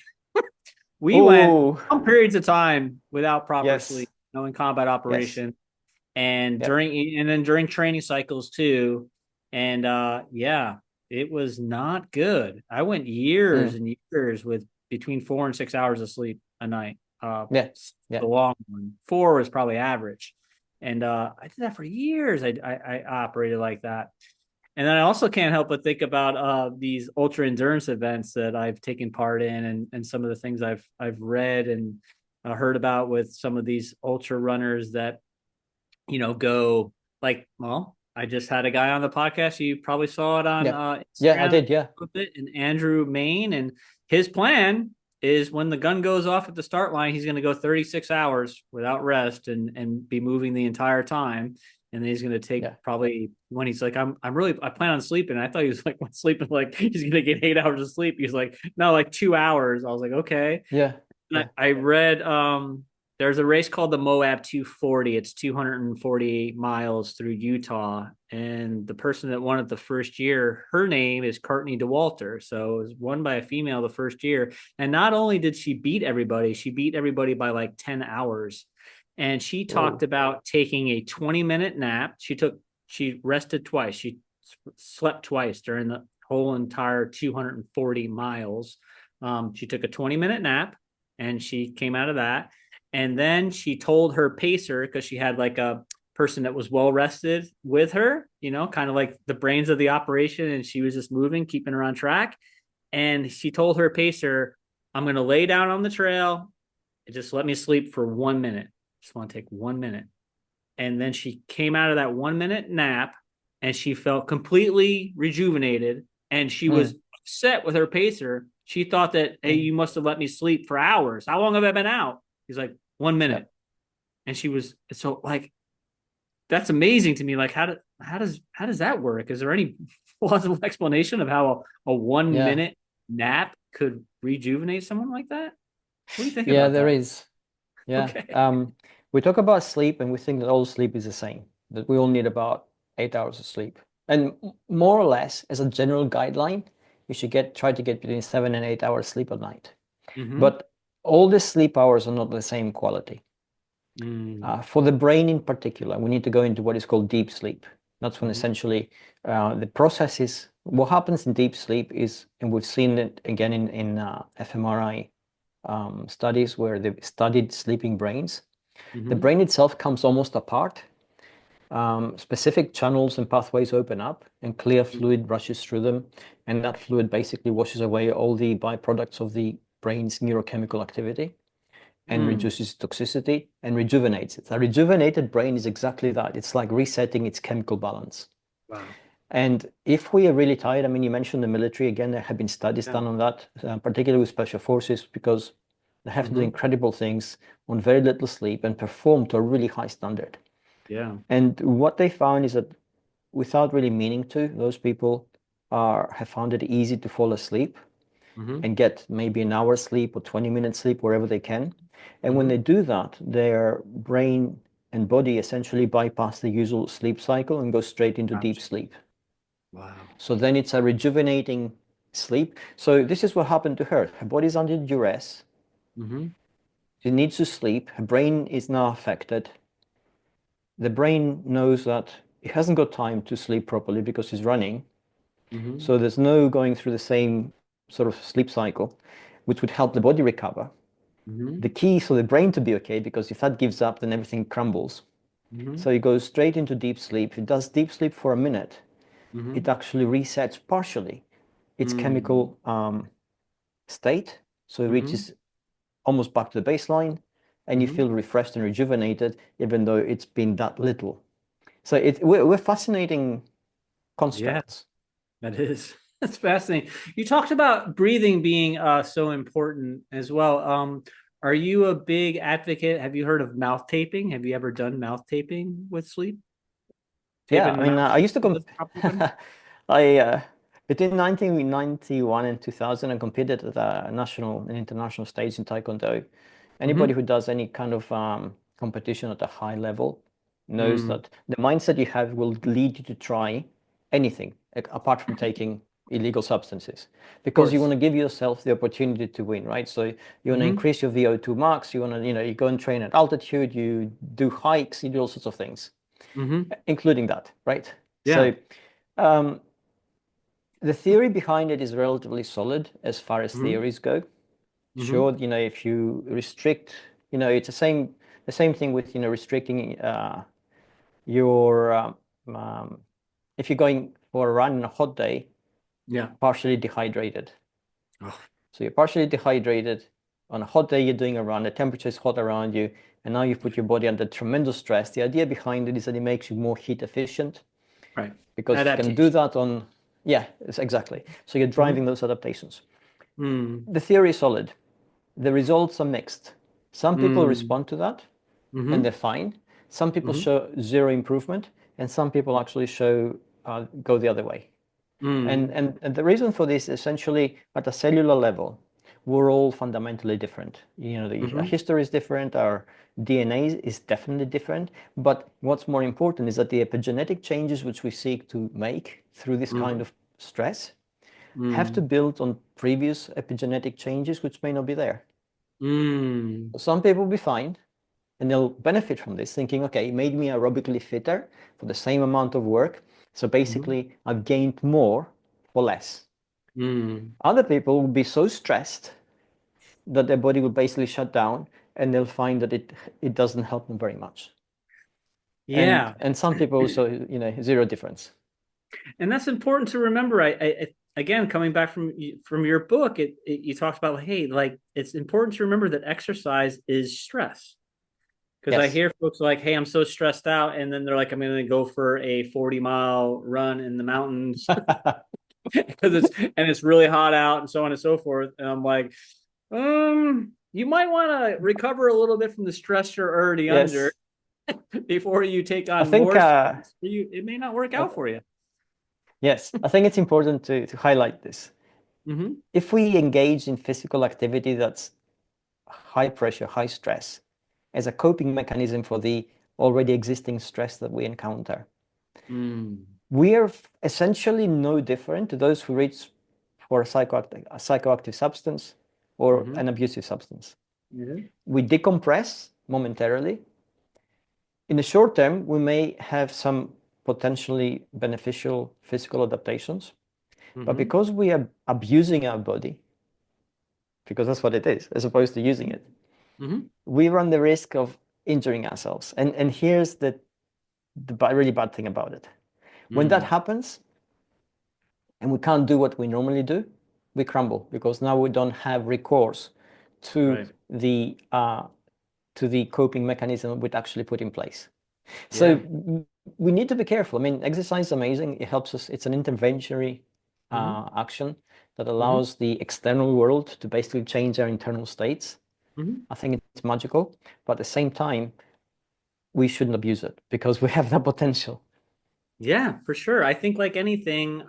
we went oh, some periods of time without proper yes, sleep, in combat yes, operation and yep, during training cycles too. And yeah, it was not good. I went years mm, and years with between 4 and 6 hours of sleep a night. yeah, yeah, The long one. 4 was probably average. And I did that for years. I operated like that. And then I also can't help but think about these ultra endurance events that I've taken part in, and some of the things I've read and heard about with some of these ultra runners that go like, well, I just had a guy on the podcast. You probably saw it on yeah, yeah, I Instagram did, yeah, with it, and Andrew Main, and his plan is when the gun goes off at the start line, he's going to go 36 hours without rest and be moving the entire time. And then he's going to take yeah, probably when he's like, I plan on sleeping. I thought he was like, when sleeping, like he's going to get 8 hours of sleep. He's like, no, like 2 hours. I was like, okay. yeah, And yeah, I read there's a race called the Moab 240. It's 240 miles through Utah. And the person that won it the first year, her name is Courtney DeWalter. So it was won by a female the first year. And not only did she beat everybody by like 10 hours. And she talked whoa, about taking a 20-minute nap. She rested twice. She slept twice during the whole entire 240 miles. She took a 20-minute nap and she came out of that. And then she told her pacer, because she had like a person that was well rested with her, kind of like the brains of the operation. And she was just moving, keeping her on track. And she told her pacer, I'm going to lay down on the trail and just let me sleep for 1 minute. Just want to take 1 minute. And then she came out of that 1 minute nap and she felt completely rejuvenated. And she was mm, upset with her pacer. She thought that, hey, mm, you must have let me sleep for hours. How long have I been out? He's like, 1 minute. yep, And she was so like, that's amazing to me. Like, how does that work? Is there any plausible explanation of how a one yeah, minute nap could rejuvenate someone like that? What do you think yeah, about there that? is. Yeah. Okay. We talk about sleep and we think that all sleep is the same, that we all need about 8 hours of sleep. And more or less, as a general guideline, you should try to get between 7 and 8 hours sleep a night. Mm-hmm. But all the sleep hours are not the same quality. Mm. For the brain in particular, we need to go into what is called deep sleep. That's when Mhm. essentially the process is, what happens in deep sleep is, and we've seen it again in fMRI studies where they've studied sleeping brains. The Mhm. brain itself comes almost apart. Specific channels and pathways open up and clear fluid rushes through them. And that fluid basically washes away all the byproducts of the brain's neurochemical activity and Mm. reduces toxicity and rejuvenates it. A rejuvenated brain is exactly that. It's like resetting its chemical balance. Wow. And if we are really tired, I mean, you mentioned the military again, there have been studies Yeah. done on that, particularly with special forces, because they have to do Mhm. incredible things on very little sleep and perform to a really high standard. Yeah. And what they found is that without really meaning to, those people have found it easy to fall asleep Mhm. and get maybe an hour sleep or 20 minutes sleep wherever they can. And when they Mhm. do that, their brain and body essentially bypass the usual sleep cycle and go straight into deep Gotcha. sleep. Wow. So then it's a rejuvenating sleep. So this is what happened to her. Her body's under duress. Mhm. She needs to sleep. Her brain is now affected. The brain knows that it hasn't got time to sleep properly because it's running. Mhm. So there's no going through the same sort of sleep cycle, which would help the body recover. Mhm. The key for the brain to be okay, because if that gives up, then everything crumbles. Mhm. So it goes straight into deep sleep. It does deep sleep for a minute. It Mhm. actually resets partially its Mm. chemical state. So it Mhm. reaches almost back to the baseline and you Mhm. feel refreshed and rejuvenated, even though it's been that little. So we're fascinating Yeah, constructs. that is. That's fascinating. You talked about breathing being so important as well. Are you a big advocate? Have you heard of mouth taping? Have you ever done mouth taping with sleep? Yeah, Taping I the mean, mouth I used to lips propped open? I between 1991 and 2000, I competed at a national and international stage in Taekwondo. Anybody Mm-hmm. who does any kind of competition at a high level knows Mm. that the mindset you have will lead you to try anything apart from taking illegal substances, Of because you want course. to give yourself the opportunity to win, right? So you want to Mm-hmm. increase your VO2 max, you want to, you go and train at altitude, you do hikes, you do all sorts of things, Mm-hmm. including that, right? Yeah. So um, the theory behind it is relatively solid as far as Mm-hmm. theories go. Mm-hmm. Sure, if you restrict, it's the same thing with, restricting your um, if you're going for a run on a hot day, Yeah. partially dehydrated. Oh, So you're partially dehydrated on a hot day, you're doing a run, the temperature is hot around you, and now you've put your body under tremendous stress. The idea behind it is that it makes you more heat efficient, right. because if you can do Adaptation. that on, yeah, exactly. So you're Mm-hmm. driving those adaptations. Mm. The theory is solid. The results are mixed. Some people Mm. respond to that and Mm-hmm. they're fine. Some people Mm-hmm. show zero improvement, and some people actually show go the other way. And, Mm. and and the reason for this, essentially, at a cellular level, we're all fundamentally different. Our Mm-hmm. history is different, our DNA is definitely different. But what's more important is that the epigenetic changes which we seek to make through this kind Mm. of stress have to Mm. build on previous epigenetic changes which may not be there. Mm. Some people will be fine and they'll benefit from this, thinking, okay, it made me aerobically fitter for the same amount of work. So Mm-hmm. basically, I've gained more for less. Mm. Other people will be so stressed that their body will basically shut down and they'll find that it doesn't help them very much. And Yeah. and some people also, zero difference. And that's important to remember. Again, coming back from your book, you talked about, hey, like it's important to remember that exercise is stress. Because I Yes. hear folks like, hey, I'm so stressed out, and then they're like, I'm going to go for a 40-mile run in the mountains because it's really hot out and so on and so forth. And I'm like, you might want to recover a little bit from the stress you're already under Yes. before you take I on think more stress. It may not work uh, out for you. yes, I think it's important to highlight this. Mm-hmm. If we engage in physical activity that's high pressure, high stress, as a coping mechanism for the already existing stress that we encounter, Mm. we are essentially no different to those who reach for a psychoactive substance or Mm-hmm. an abusive substance. Mm-hmm. We decompress momentarily. In the short term, we may have some potentially beneficial physical adaptations, but Mm-hmm. because we are abusing our body, because that's what it is, as opposed to using it, Mm-hmm. we run the risk of injuring ourselves. And here's the really bad thing about it. When that Mm. happens and we can't do what we normally do, we crumble because now we don't have recourse to Right. the uh, to the coping mechanism we'd actually put in place. So Yeah. we need to be careful. I mean, exercise is amazing. It helps us. It's an interventionary Mm-hmm. action that Mm-hmm. allows the external world to basically change our internal states. Mm-hmm. I think it's magical, but at the same time, we shouldn't abuse it because we have that potential. Yeah, for sure. I think like anything,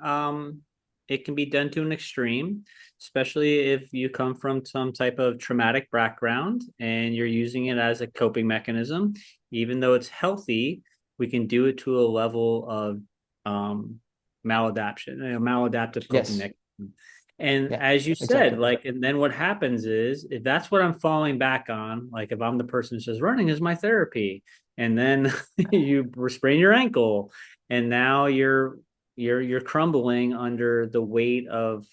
it can be done to an extreme, especially if you come from some type of traumatic background and you're using it as a coping mechanism. Even though it's healthy, we can do it to a level of maladaptation, maladaptive coping Yes. mechanism. And Yeah, as you said, exactly. like, and then what happens is if that's what I'm falling back on, like if I'm the person who says running is my therapy, and then you sprain your ankle and now you're crumbling under the weight of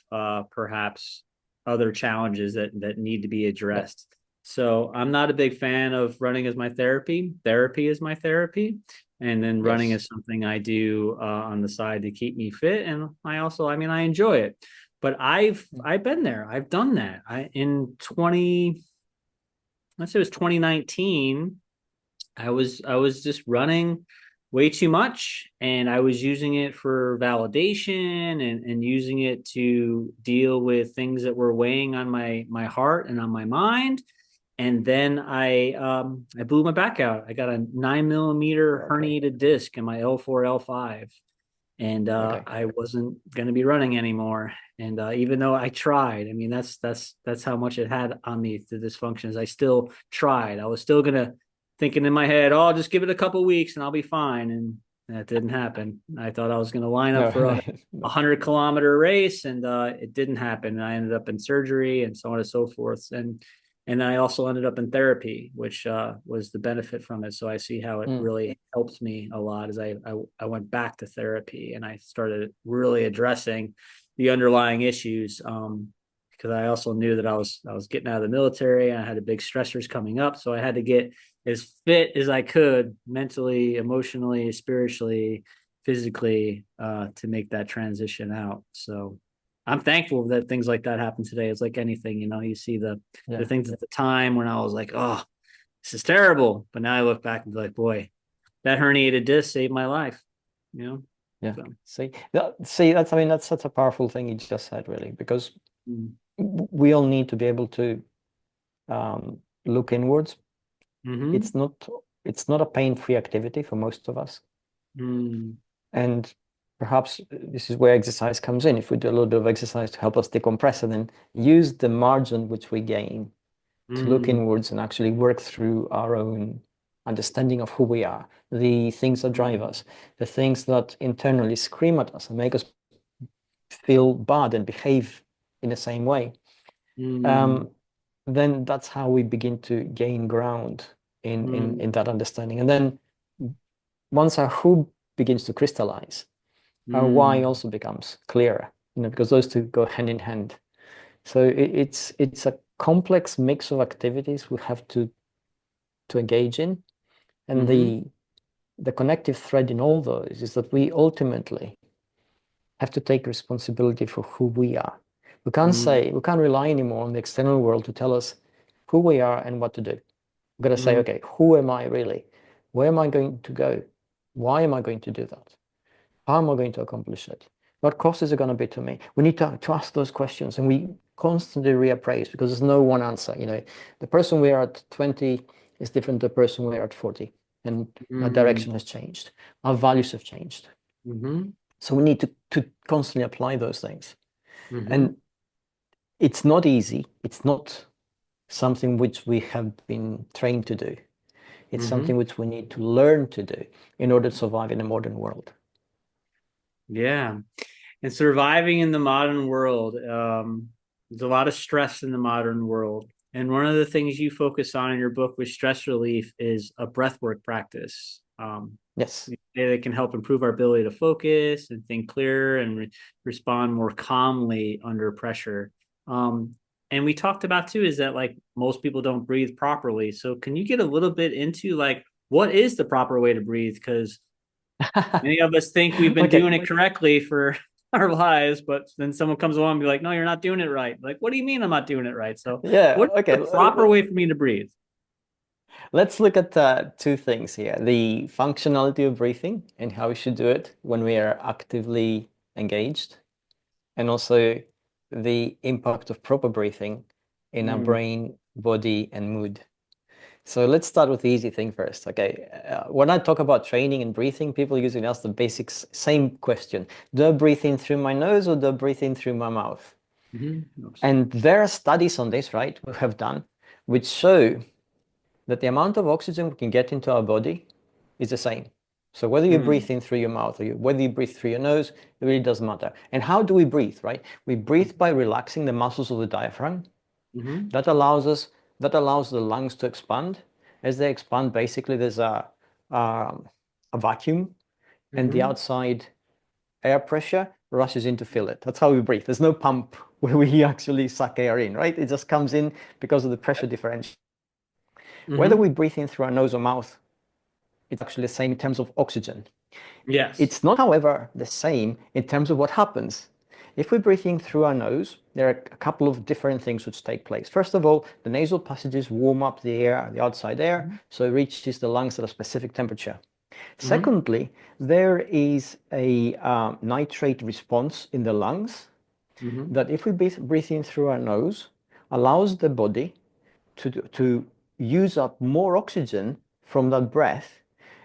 perhaps other challenges that need to be Yeah. addressed. So I'm not a big fan of running as my therapy. Therapy is my therapy, and then running Yes. is something I do on the side to keep me fit. And I also, I mean, I enjoy it. But I've been there. I've done that. I in 20, let's say it was 2019. I was just running way too much and I was using it for validation and using it to deal with things that were weighing on my heart and on my mind. And then I blew my back out. I got a 9 millimeter Okay. herniated disc in my L4 L5 and Okay. I wasn't going to be running anymore. And even though I tried, I mean that's how much it had on me, the dysfunctions. I still tried. I was still gonna thinking in my head, oh, I'll just give it a couple weeks and I'll be fine. And that didn't happen. I thought I was going to line up No, for a no. 100 kilometer race, and it didn't happen. And I ended up in surgery and so on and so forth. And I also ended up in therapy, which was the benefit from it. So I see how it Mm, really helped me a lot as I went back to therapy and I started really addressing the underlying issues. Because I also knew that I was getting out of the military and I had the big stressors coming up. So I had to get as fit as I could mentally, emotionally, spiritually, physically to make that transition out. So I'm thankful that things like that happen today. It's like anything, you see the yeah. things at the time when I was like, oh, this is terrible. But now I look back and be like, boy, that herniated disc saved my life, you know? Yeah. So, See, that's, I mean, that's such a powerful thing you just said, really, because mm-hmm. we all need to be able to look inwards. Mm-hmm. It's not, it's not a pain-free activity for most of us. Mm-hmm. And perhaps this is where exercise comes in. If we do a little bit of exercise to help us decompress and then use the margin which we gain to look Mm-hmm. inwards and actually work through our own understanding of who we are, the things that drive us, the things that internally scream at us and make us feel bad and behave in the same way, Mm-hmm. um, then that's how we begin to gain ground in that understanding. And then once our who begins to crystallize, our why Mm-hmm. also becomes clearer, because those two go hand in hand. So it's a complex mix of activities we have to engage in. And Mm-hmm. the connective thread in all those is that we ultimately have to take responsibility for who we are. We can't rely anymore on the external world to tell us who we are and what to do. We've got to say, Mm-hmm. okay, who am I really? Where am I going to go? Why am I going to do that? How am I going to accomplish it? What cost is it going to be to me? We need to ask those questions and we constantly reappraise because there's no one answer. The person we are at 20 is different to the person we are at 40. And our Mm-hmm. direction has changed. Our values have changed. Mm-hmm. So we need to constantly apply those things. Mm-hmm. And it's not easy. It's not something which we have been trained to do. It's Mm-hmm. something which we need to learn to do in order to survive in a modern world. Yeah. And surviving in the modern world, there's a lot of stress in the modern world. And one of the things you focus on in your book with stress relief is a breathwork practice. Yes. That can help improve our ability to focus and think clearer and respond more calmly under pressure. And we talked about too is that like most people don't breathe properly. So can you get a little bit into like what is the proper way to breathe? Because many of us think we've been doing Okay. it correctly for our lives, but then someone comes along and be like, no, you're not doing it right. Like, what do you mean I'm not doing it right? So Yeah. what is Okay. the proper way for me to breathe? Let's look at two things here: the functionality of breathing and how we should do it when we are actively engaged, and also the impact of proper breathing in our Mm, brain, body, and mood. So let's start with the easy thing first. Okay. When I talk about training and breathing, people usually ask the basics, same question. Do I breathe in through my nose or do I breathe in through my mouth? mm-hmm. And there are studies on this, right, we have done, which show that the amount of oxygen we can get into our body is the same. So whether you Mm, breathe in through your mouth or whether you breathe through your nose, it really doesn't matter. And how do we breathe, right? We breathe by relaxing the muscles of the diaphragm. mm-hmm. That allows us, that allows the lungs to expand. As they expand, basically there's a vacuum and the Mm-hmm. outside air pressure rushes in to fill it. That's how we breathe. There's no pump where we actually suck air in, right? It just comes in because of the pressure differential. Whether Mm-hmm. we breathe in through our nose or mouth, it's actually the same in terms of oxygen. Yes. It's not, however, the same in terms of what happens. If we breathe in through our nose, there are a couple of different things which take place. First of all, the nasal passages warm up the air, the outside air, so it reaches the lungs at a specific temperature. Mm-hmm. Secondly, there is a nitrate response in the lungs Mm-hmm. that if we breathe in through our nose, allows the body to use up more oxygen from that breath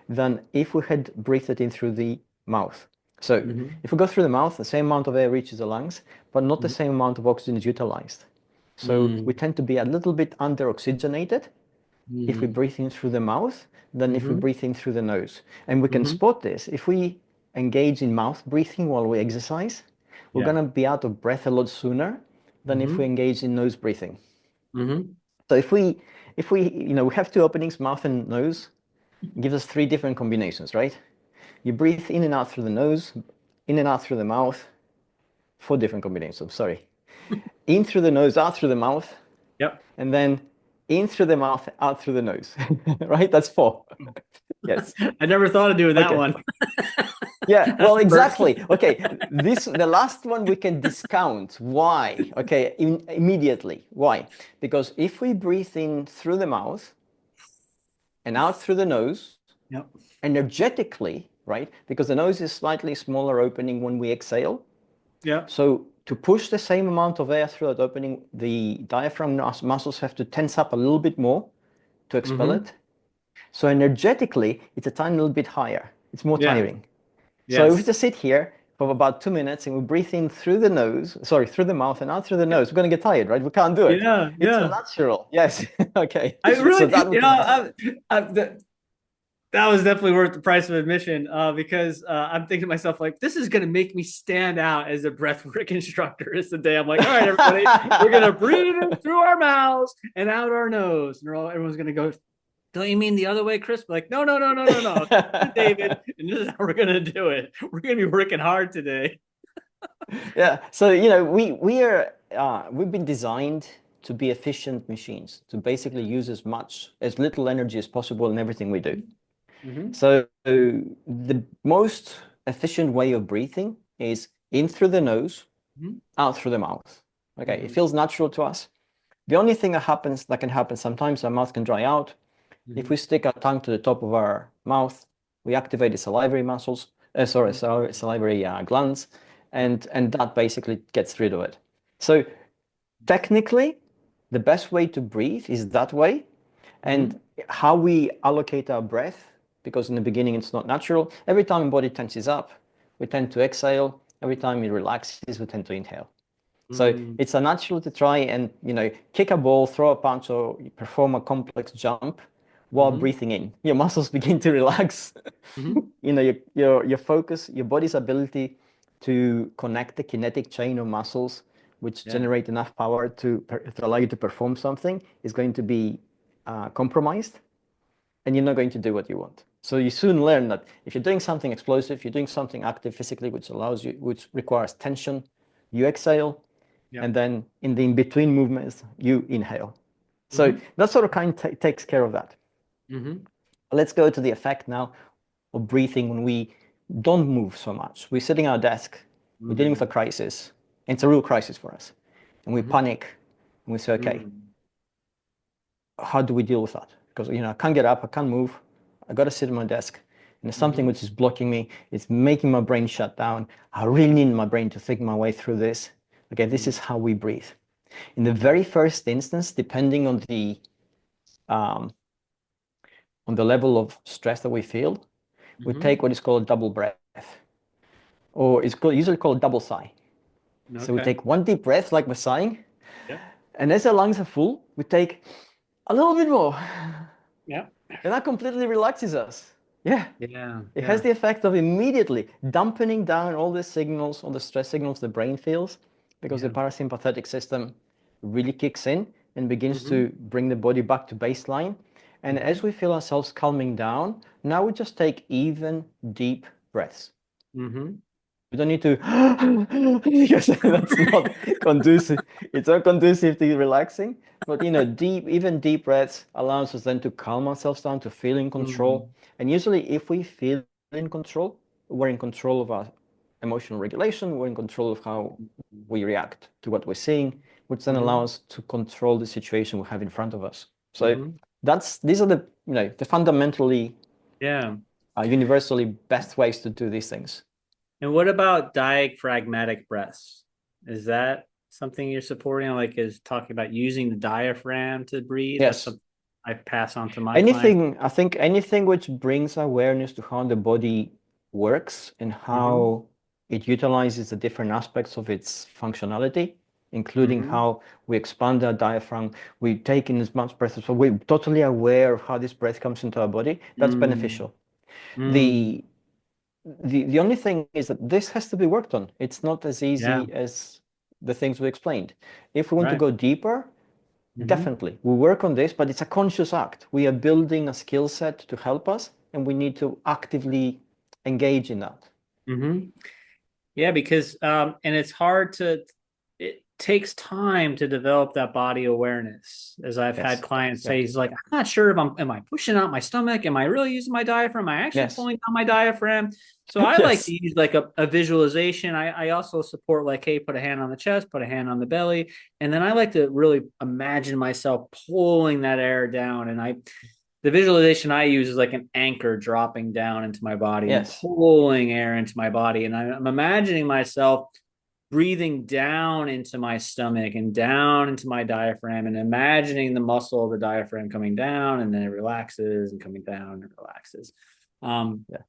than if we had breathed it in through the mouth. So Mm-hmm. if we go through the mouth, the same amount of air reaches the lungs, but not the Mm-hmm. same amount of oxygen is utilized. So we tend to be a little bit under-oxygenated if we Mm-hmm. breathe in through the mouth than if we Mm-hmm. breathe in through the nose. And we can Mm-hmm. spot this. If we engage in mouth breathing while we exercise, we're Yeah. going to be out of breath a lot sooner than if we Mm-hmm. engage in nose breathing. Mm-hmm. So if we we have two openings, mouth and nose, it gives us three different combinations, right? You breathe in and out through the nose, in and out through the mouth, four different combinations, sorry. In through the nose, out through the mouth, Yep. and then in through the mouth, out through the nose, right? That's four. Yes. I never thought of doing that Okay. one. Yeah, That's well, the first. exactly. Okay, the last one we can discount. Why? Okay, immediately. Why? Because if we breathe in through the mouth and out through the nose, Yep. energetically, right? Because the nose is slightly smaller opening when we exhale. Yep. So to push the same amount of air through that opening, the diaphragm muscles have to tense up a little bit more to expel Mm-hmm. it. So energetically, it's a tiny little bit higher. It's more Yeah. tiring. So if we Yes. just sit here for about 2 minutes and we breathe in through the nose, sorry, through the mouth and out through the nose, we're going to get tired, right? We can't do it. Yeah. It's Yeah. unnatural. Yes. Okay. I So really, that we can discount. that was definitely worth the price of admission because I'm thinking to myself, like, this is going to make me stand out as a breathwork instructor. It's the day I'm like, all right, everybody, we're going to breathe in through our mouths and out our nose. And everyone's going to go, don't you mean the other way, Chris? Like, no, no, no, no, no, no. David, and this is how we're going to do it. We're going to be working hard today. Yeah. So, we've been designed to be efficient machines, to basically use as little energy as possible in everything we do. Mm-hmm. So the most efficient way of breathing is in through the nose, Mm-hmm. out through the mouth. Okay, it Mm-hmm. feels natural to us. The only thing that can happen sometimes, our mouth can dry out. If Mm-hmm. we stick our tongue to the top of our mouth, we activate the salivary muscles, salivary glands, and that basically gets rid of it. So technically, the best way to breathe is that way. Mm-hmm. And how we allocate our breath, because in the beginning it's not natural. Every time the body tenses up, we tend to exhale. Every time it relaxes, we tend to inhale. So Mm-hmm. it's unnatural to try and kick a ball, throw a punch, or perform a complex jump while Mm-hmm. breathing in. Your muscles begin to relax. Mm-hmm. Your focus, your body's ability to connect the kinetic chain of muscles which Yeah. generate enough power to allow you to perform something, is going to be compromised, and you're not going to do what you want. So you soon learn that if you're doing something explosive, you're doing something active physically, which requires tension, you exhale, Yeah. and then in the in-between movements, you inhale. So Mm-hmm. that sort of takes care of that. Mm-hmm. Let's go to the effect now of breathing when we don't move so much. We're sitting at our desk, we're dealing with a Mm-hmm. crisis, and it's a real crisis for us. And we Mm-hmm. panic, and we say, okay, Mm-hmm. how do we deal with that? Because, I can't get up, I can't move, I got to sit at my desk, and there's something Mm-hmm. which is blocking me, it's making my brain shut down. I really need my brain to think my way through this. Okay, this is how we breathe. In the Mm-hmm. very first instance, depending um, on the level of stress that we feel, we Mm-hmm. take what is called a double breath, or usually called double sigh. So we Okay. take one deep breath, like we're sighing, Yep. and as our lungs are full, we take a little bit more, Yeah. and that completely relaxes us. Yeah, Yeah. it has Yeah. the effect of immediately dampening down all the signals, all the stress signals the brain feels, because the Yeah. parasympathetic system really kicks in and begins Mm-hmm. to bring the body back to baseline. And Mm-hmm. as we feel ourselves calming down, now we just take even deep breaths. Mm-hmm. We don't need to, because that's not conducive. It's not conducive to relaxing. But even deep breaths allows us then to calm ourselves down, to feel in Mm-hmm. control. And usually, if we feel in control, we're in control of our emotional regulation. We're in control of how we react to what we're seeing, which then Mm-hmm. allows us to control the situation we have in front of us. So Mm-hmm. these are the fundamentally, Yeah. universally best ways to do these things. And what about diaphragmatic breaths? Is that something you're supporting? Like, is talking about using the diaphragm to breathe? That's Yes. something I pass on to my clients. I think anything which brings awareness to how the body works and Mm-hmm. how it utilizes the different aspects of its functionality, including Mm-hmm. how we expand our diaphragm, we take in as much breath as well. We're totally aware of how this breath comes into our body. That's Mm. beneficial. Mm. The the only thing is that this has to be worked on. It's not as Yeah. easy as the things we explained. If we want to Right. go deeper, Mm-hmm. definitely. We work on this, but it's a conscious act. We are building a skill set to help us, and we need to actively engage in that. Mm-hmm. Yeah, because and it's hard to it takes time to develop that body awareness. As I've had Yes. clients Yeah. say, he's like, I'm not sure if am I pushing out my stomach? Am I really using my diaphragm? Am I actually Yes. pulling down my diaphragm? So I like to Yes. use like a visualization. I also support like, hey, put a hand on the chest, put a hand on the belly. And then I like to really imagine myself pulling that air down. And the visualization I use is like an anchor dropping down into my body and Yes. pulling air into my body. And I'm imagining myself breathing down into my stomach and down into my diaphragm and imagining the muscle of the diaphragm coming down and then it relaxes and coming down and relaxes. Um, Yeah.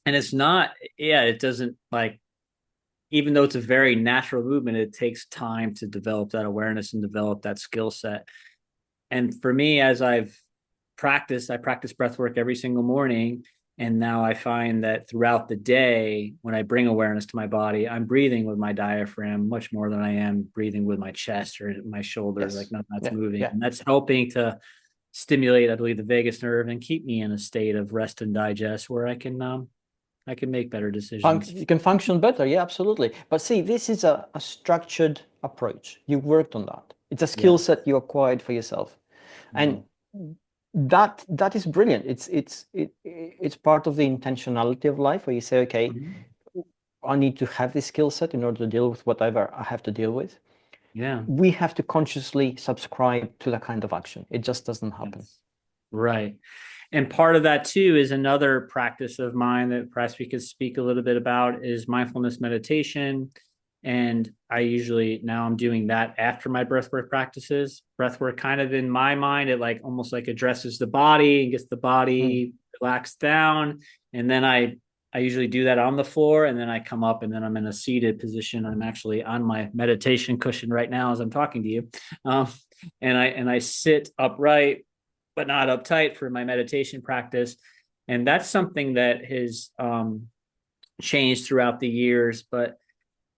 and it's not, yeah, it doesn't like, even though it's a very natural movement, it takes time to develop that awareness and develop that skill set. And for me, as I practice breath work every single morning. And now I find that throughout the day, when I bring awareness to my body, I'm breathing with my diaphragm much more than I am breathing with my chest or my shoulders, like Yes. nothing that's Yeah. moving. Yeah. And that's helping to stimulate, I believe, the vagus nerve and keep me in a state of rest and digest where I can make better decisions. You can function better. Yeah, absolutely. But see, this is a structured approach. You worked on that. It's a skill Yeah. set you acquired for yourself. Mm-hmm. And that is brilliant. It's part of the intentionality of life where you say, okay, Mm-hmm. I need to have this skill set in order to deal with whatever I have to deal with. Yeah. We have to consciously subscribe to that kind of action. It just doesn't happen. Yes. Right. And part of that too is another practice of mine that perhaps we could speak a little bit about is mindfulness meditation. And I usually now I'm doing that after my breathwork practices. Breathwork kind of in my mind, it like almost like addresses the body and gets the Mm. body relaxed down. And then I usually do that on the floor and then I come up and then I'm in a seated position. I'm actually on my meditation cushion right now as I'm talking to you. Um, and I sit upright but not uptight for my meditation practice. And that's something that has changed throughout the years. But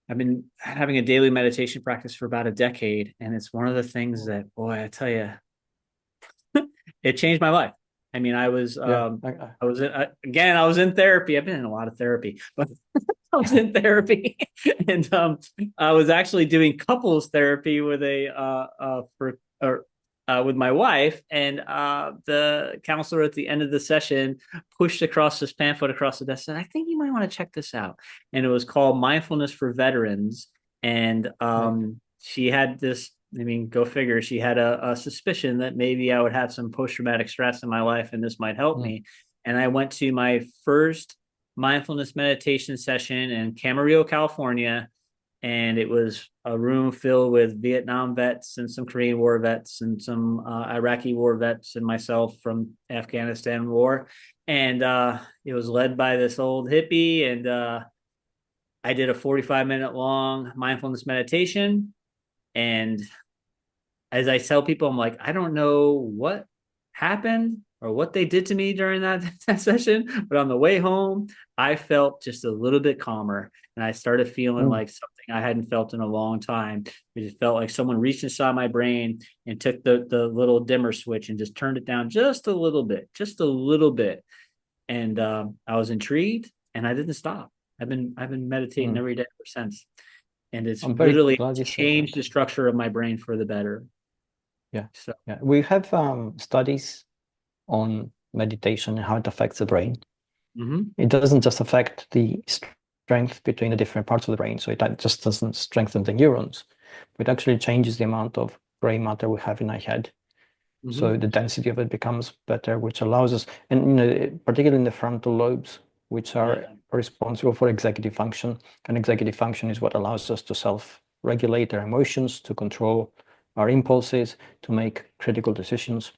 I've been having a daily meditation practice for about a decade, and it's one of the things that, boy, I tell you, it changed my life. I mean, Yeah. I was in, again, I was in therapy. I've been in a lot of therapy, but I was in therapy, and I was actually doing couples therapy with with my wife, and the counselor at the end of the session pushed across this pamphlet across the desk and said, "I think you might want to check this out." And it was called Mindfulness for Veterans, and Right. she had this. I mean, go figure. She had a suspicion that maybe I would have some post-traumatic stress in my life, and this might help Mm. me. And I went to my first mindfulness meditation session in Camarillo, California. And it was a room filled with Vietnam vets and some Korean War vets and some Iraqi War vets and myself from Afghanistan War. And it was led by this old hippie. And I did a 45-minute long mindfulness meditation. And as I tell people, I'm like, I don't know what happened or what they did to me during that session, but on the way home, I felt just a little bit calmer, and I started feeling Mm. like something I hadn't felt in a long time. It just felt like someone reached inside my brain and took the little dimmer switch and just turned it down just a little bit, and I was intrigued, and I didn't stop. I've been meditating Mm. every day ever since, and it's I'm very literally glad you said changed that. the structure of my brain for the better. Yeah. So. Yeah. We have studies on meditation and how it affects the brain. Mm-hmm. It doesn't just affect the strength between the different parts of the brain, so it just doesn't strengthen the neurons, but it actually changes the amount of gray matter we have in our head. Mm-hmm. So the density of it becomes better, which allows us, and you know, particularly in the frontal lobes, which are Yeah. responsible for executive function. And executive function is what allows us to self-regulate our emotions, to control our impulses, to make critical decisions.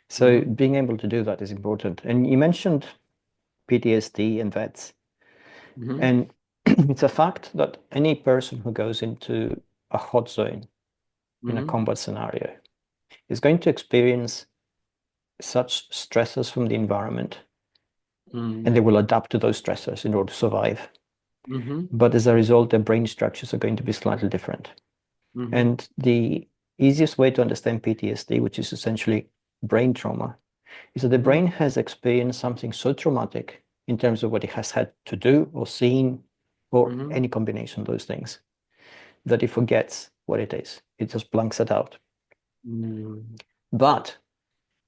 So Mm-hmm. being able to do that is important. And you mentioned PTSD and vets. Mm-hmm. And it's a fact that any person who goes into a hot zone in a Mm-hmm. combat scenario is going to experience such stresses from the environment, and they will adapt to those stressors in order to survive. Mm-hmm. But as a result, their brain structures are going to be slightly different. Mm-hmm. And the easiest way to understand PTSD, which is essentially brain trauma, is that the Mm-hmm. brain has experienced something so traumatic in terms of what it has had to do or seen, or Mm-hmm. any combination of those things, that it forgets what it is. It just blanks it out. Mm-hmm. But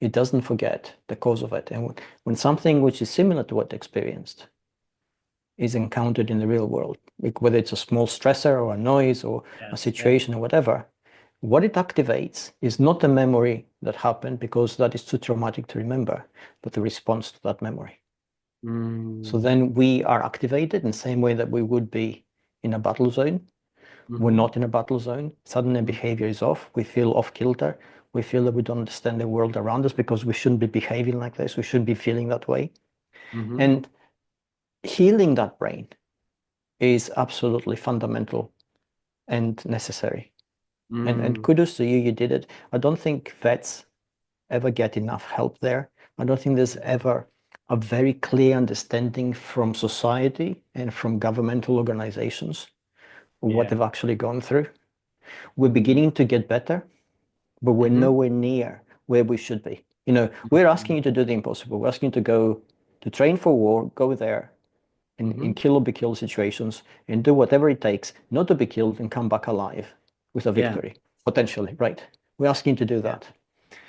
it doesn't forget the cause of it. And when something which is similar to what it experienced is encountered in the real world, like whether it's a small stressor or a noise or a Yes. Yeah. situation or whatever, what it activates is not a memory that happened because that is too traumatic to remember, but the response to that memory. So Mm-hmm. then we are activated in the same way that we would be in a battle zone. We're Mm-hmm. not in a battle zone. Suddenly behavior is off. We feel off kilter. We feel that we don't understand the world around us because we shouldn't be behaving like this. We shouldn't be feeling that way. Mm-hmm. And healing that brain is absolutely fundamental and necessary. And Mm-hmm. kudos to you, you did it. I don't think vets ever get enough help there. I don't think there's ever a very clear understanding from society and from governmental organizations what Yeah. they've actually gone through. We're Mm-hmm. beginning to get better, but we're Mm-hmm. nowhere near where we should be. You know, we're asking you to do the impossible. We're asking you to go to train for war, go there in Mm-hmm. kill or be killed situations and do whatever it takes not to be killed and come back alive with a Yeah. victory, potentially, right? We're asking you to do Yeah. that.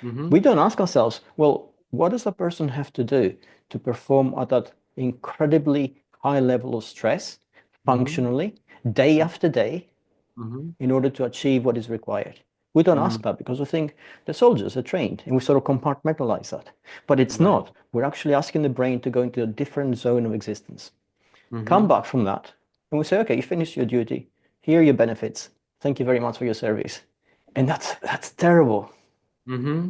Mm-hmm. We don't ask ourselves, well, what does a person have to do to perform at that incredibly high level of stress, Mm-hmm. functionally, day after day, Mm-hmm. in order to achieve what is required? We don't Mm-hmm. ask that because we think the soldiers are trained and we sort of compartmentalize that. But it's Right. not. We're actually asking the brain to go into a different zone of existence, come Mm-hmm. back from that, and we say, okay, you finished your duty. Here are your benefits. Thank you very much for your service. And that's terrible. Mm-hmm.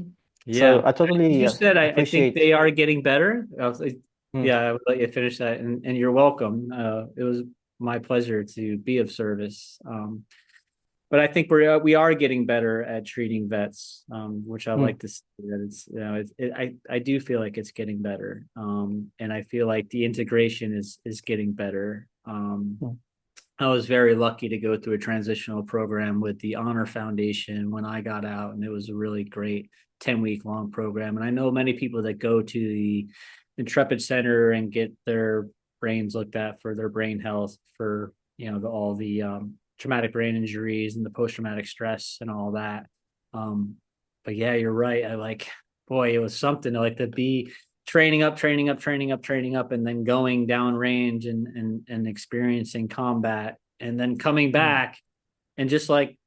So Yeah. I As totally you said, I think appreciate. they are getting better. Mm, Yeah, I would let you finish that, and you're welcome. It was my pleasure to be of service. But I think we are getting better at treating vets, which I mm, like to see that it's I do feel like it's getting better, and I feel like the integration is getting better. mm. I was very lucky to go through a transitional program with the Honor Foundation when I got out, and it was a really great 10-week long program. And I know many people that go to the Intrepid Center and get their brains looked at for their brain health, for all the traumatic brain injuries and the post traumatic stress and all that. But yeah, you're right. Boy, it was something to like to be training up, training up, training up, training up, and then going down range and experiencing combat, and then coming back and just like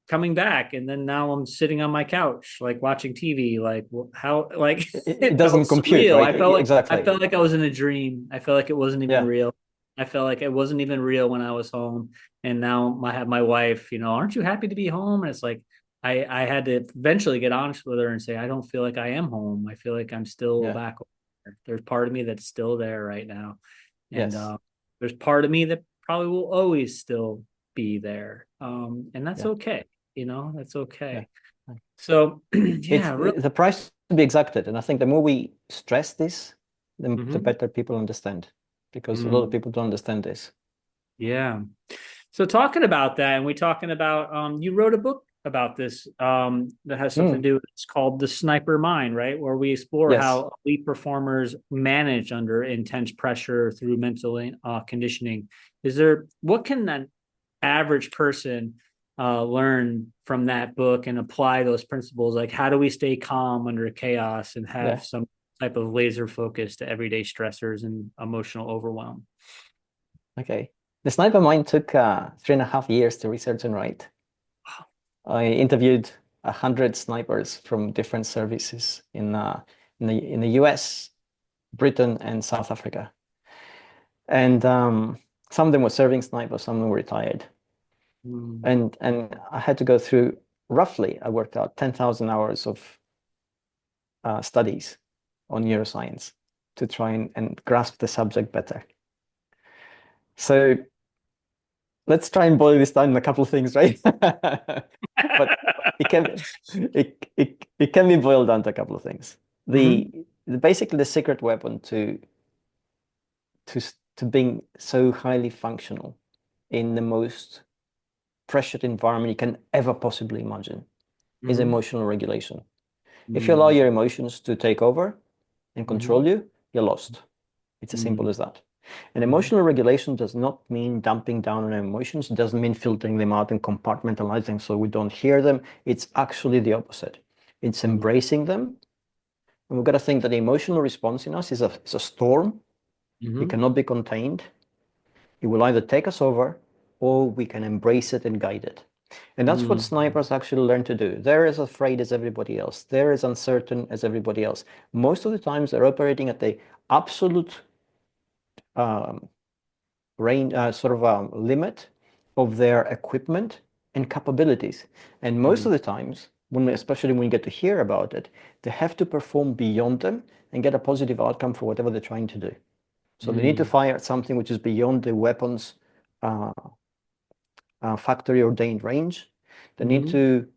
coming back, and then now I'm sitting on my couch like watching TV. Like how like It it felt doesn't compute, surreal. right? I Exactly. felt like I was in a dream. I felt like it wasn't even Yeah. real. I felt like it wasn't even real when I was home. And now I have my wife, aren't you happy to be home? And it's like I had to eventually get honest with her and say, I don't feel like I am home. I feel like I'm still Yeah. back. There's part of me that's still there right now. And Yes. there's part of me that probably will always still be there. And that's Yeah. okay. That's Yeah. okay. So It's yeah, really. the price to be exacted. And I think the more we stress this, the Mm-hmm. better people understand, because a lot of Mm, people don't understand this. yeah. So talking about that, and we talking about you wrote a book about this that has something Mm, to do with, it's called The Sniper Mind, right? Where we explore yes. how elite performers manage under intense pressure through mental conditioning. What can an average person learn from that book and apply those principles? Like, how do we stay calm under chaos and have Yeah. some type of laser focus to everyday stressors and emotional overwhelm? Okay. The sniper mind took 3.5 years to research and write. I interviewed 100 snipers from different services in the US, Britain, and South Africa. And some of them were serving snipers, some of them were retired. Mm, And I had to go through, roughly, I worked out 10,000 hours of studies on neuroscience to try and grasp the subject better. So let's try and boil this down in a couple of things, right? But it can be boiled down to a couple of things. mm-hmm, Basically the secret weapon to being so highly functional in the most pressured environment you can ever possibly imagine is mm-hmm, emotional regulation. If you allow mm, your emotions to take over and mm-hmm, control you, you're lost. It's as simple mm, as that. And mm-hmm, emotional regulation does not mean dumping down on our emotions. It doesn't mean filtering them out and compartmentalizing so we don't hear them. It's actually the opposite. It's embracing them. And we've got to think that the emotional response in us is a storm. It mm-hmm, cannot be contained. It will either take us over or we can embrace it and guide it. And that's what mm, snipers actually learn to do. They're as afraid as everybody else. They're as uncertain as everybody else. Most of the times they're operating at the absolute um, range, limit of their equipment and capabilities. And most of mm, the times, especially when you get to hear about it, they have to perform beyond them and get a positive outcome for whatever they're trying to do. So they need to mm, fire at something which is beyond the weapon's uh, factory ordained range. They need mm-hmm, to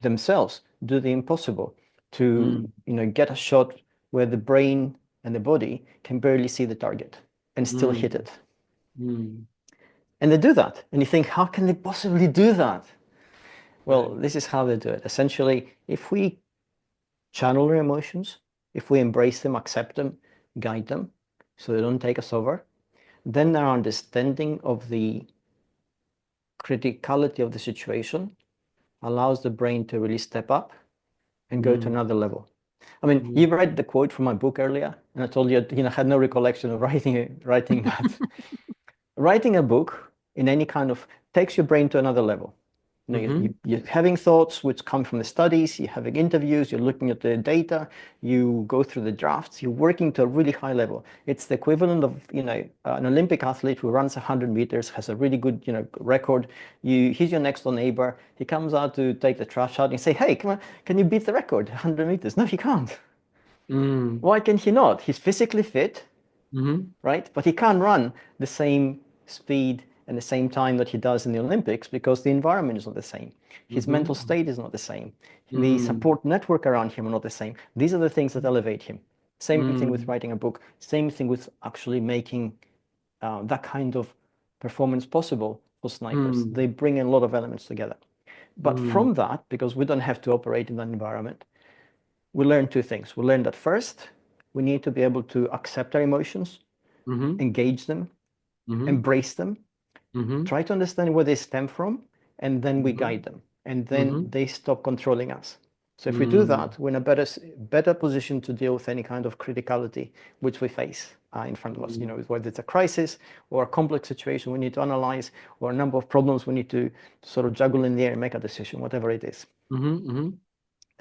themselves do the impossible to, mm, get a shot where the brain and the body can barely see the target and still hit mm, it. mm, And they do that. And you think, how can they possibly do that? Well, right. this is how they do it. Essentially, if we channel our emotions, if we embrace them, accept them, guide them, so they don't take us over, then our understanding of the criticality of the situation allows the brain to really step up and go to Mm, another level. I mean, mm, you read the quote from my book earlier, and I told you, I had no recollection of writing that. Writing a book in any kind of takes your brain to another level. mm-hmm, You're having thoughts which come from the studies, you're having interviews, you're looking at the data, you go through the drafts, you're working to a really high level. It's the equivalent of, an Olympic athlete who runs 100 meters, has a really good, record. He's your next door neighbor. He comes out to take the trash out and say, hey, come on, can you beat the record, 100 meters? No, he can't. mm, Why can he not? He's physically fit, mm-hmm, right? But he can't run the same speed and the same time that he does in the Olympics because the environment is not the same. His mental mm-hmm, state is not the same. The mm, support network around him are not the same. These are the things that elevate him. Same thing with mm, writing a book. Same thing with actually making that kind of performance possible for snipers. They bring in a lot of elements together. But from that, because we don't have to operate in that environment, we learn two things. We learn that first, we need to be able to accept our emotions, engage them, embrace them, try to understand where they stem from, and then we guide them. And then they stop controlling us. So if we do that, we're in a better position to deal with any kind of criticality which we face in front of us. You know, whether it's a crisis or a complex situation we need to analyze, or a number of problems we need to sort of juggle in the air and make a decision, whatever it is.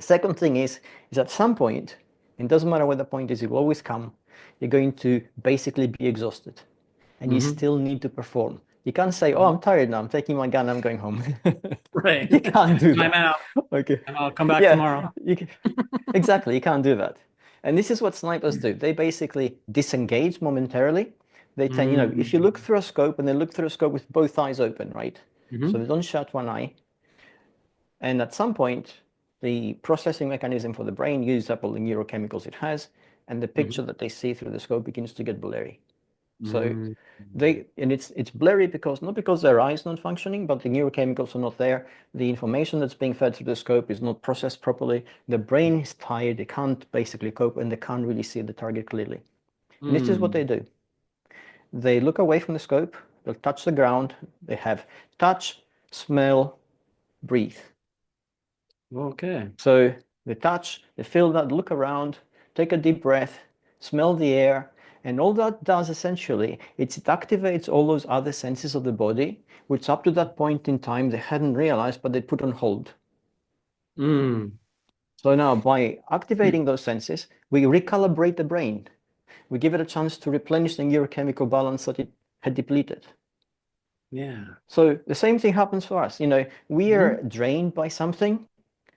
Second thing is at some point, it doesn't matter where the point is, it will always come, you're going to basically be exhausted, and you still need to perform. You can't say, oh, I'm tired now, I'm taking my gun, I'm going home. Right. You can't do that. I'm out. Okay. And I'll come back Yeah, tomorrow. exactly, you can't do that. And this is what snipers do. They basically disengage momentarily. They tend, you know, if you look through a scope, and they look through a scope with both eyes open, right? So they don't shut one eye. And at some point, the processing mechanism for the brain uses up all the neurochemicals it has, and the picture that they see through the scope begins to get blurry. So it's blurry because not because their eyes not functioning, but the neurochemicals are not there. The information that's being fed through the scope is not processed properly. The brain is tired. They can't basically cope, and they can't really see the target clearly. And this is what they do. They look away from the scope. They'll touch the ground. They have touch, smell, breathe. Okay. So they touch, they feel that, look around, take a deep breath, smell the air, and all that does essentially, it activates all those other senses of the body, which up to that point in time they hadn't realized, but they put on hold. So now by activating those senses, we recalibrate the brain. We give it a chance to replenish the neurochemical balance that it had depleted. Yeah. So the same thing happens for us. You know, we are drained by something.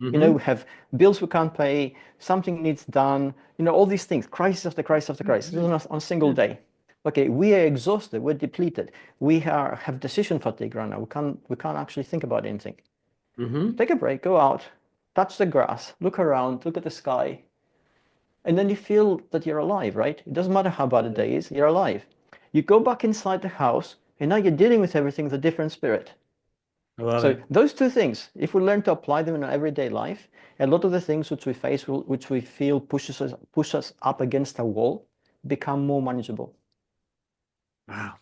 You know, we have bills we can't pay, something needs done, you know, all these things, crisis after crisis after crisis, on a single day. Okay, we are exhausted, we're depleted, we have decision fatigue right now, we can't actually think about anything. Take a break, go out, touch the grass, look around, look at the sky, and then you feel that you're alive, right? It doesn't matter how bad the day is, you're alive. You go back inside the house, and now you're dealing with everything with a different spirit. So those two things, if we learn to apply them in our everyday life, a lot of the things which we face, which we feel push us up against a wall, become more manageable. Wow.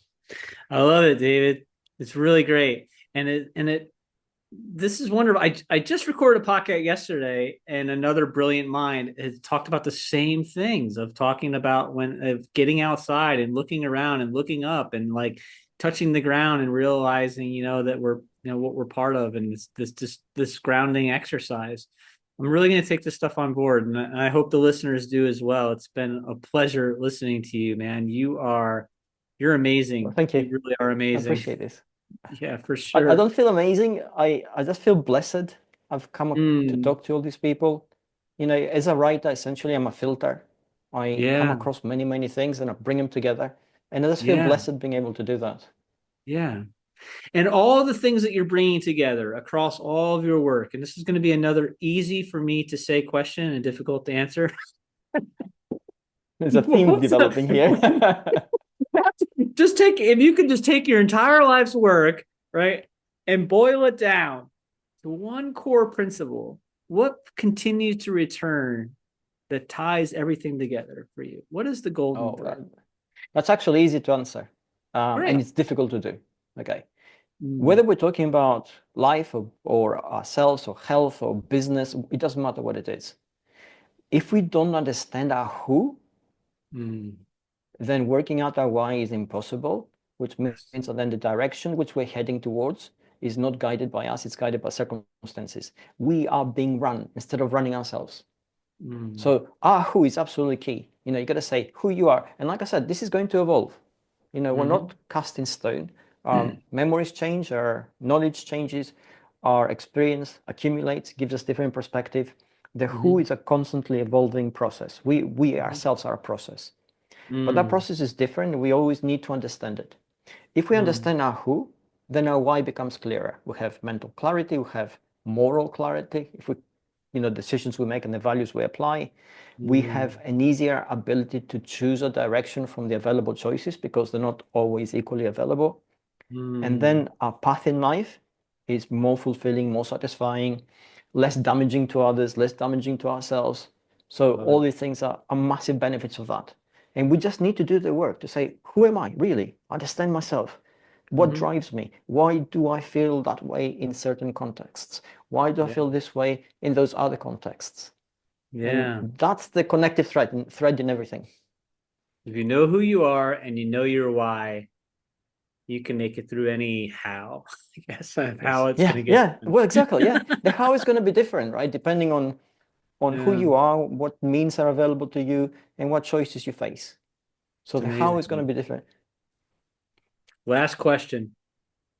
I love it, David. It's really great. This is wonderful. I just recorded a podcast yesterday, and another brilliant mind has talked about the same things of talking about of getting outside and looking around and looking up and like touching the ground and realizing, you know, that we're, you know, what we're part of, and this grounding exercise. I'm really going to take this stuff on board, and I hope the listeners do as well. It's been a pleasure listening to you, man. You're amazing. Well, thank you. You really are amazing. I appreciate this. Yeah, for sure. I don't feel amazing. I just feel blessed. I've come to talk to all these people. You know, as a writer, essentially, I'm a filter. I come across many, many things and I bring them together. And I just feel blessed being able to do that. Yeah. And all the things that you're bringing together across all of your work. And this is going to be another easy for me to say question and difficult to answer. There's a theme developing here. If you could just take your entire life's work, right, and boil it down to one core principle, what continues to return that ties everything together for you? What is the golden thread? That's actually easy to answer, and it's difficult to do. Okay, whether we're talking about life or ourselves or health or business, it doesn't matter what it is. If we don't understand our who, then working out our why is impossible, which means that then the direction which we're heading towards is not guided by us, it's guided by circumstances. We are being run instead of running ourselves. So our who is absolutely key. You know, you got to say who you are. And like I said, this is going to evolve. You know, we're not cast in stone. Memories change, our knowledge changes, our experience accumulates, gives us different perspective. The who is a constantly evolving process. We ourselves are a process. But that process is different. We always need to understand it. If we understand our who, then our why becomes clearer. We have mental clarity, we have moral clarity. If we, you know, decisions we make and the values we apply, we have an easier ability to choose a direction from the available choices because they're not always equally available. And Mm, then our path in life is more fulfilling, more satisfying, less damaging to others, less damaging to ourselves. So love all it. these things are massive benefits of that. And we just need to do the work to say, who am I really? Understand myself. What Hmm. drives me? Why do I feel that way in certain contexts? Why do I Yeah. feel this way in those other contexts? And Yeah. that's the connective thread in everything. If you know who you are and you know your why, you can make it through any how, I guess, of how Yes. it's going Yeah. to get Yeah. done. Well, exactly. Yeah. The how is going to be different, right? Depending on who Yeah. you are, what means are available to you, and what choices you face. So It's the how is amazing. going to be different. Last question.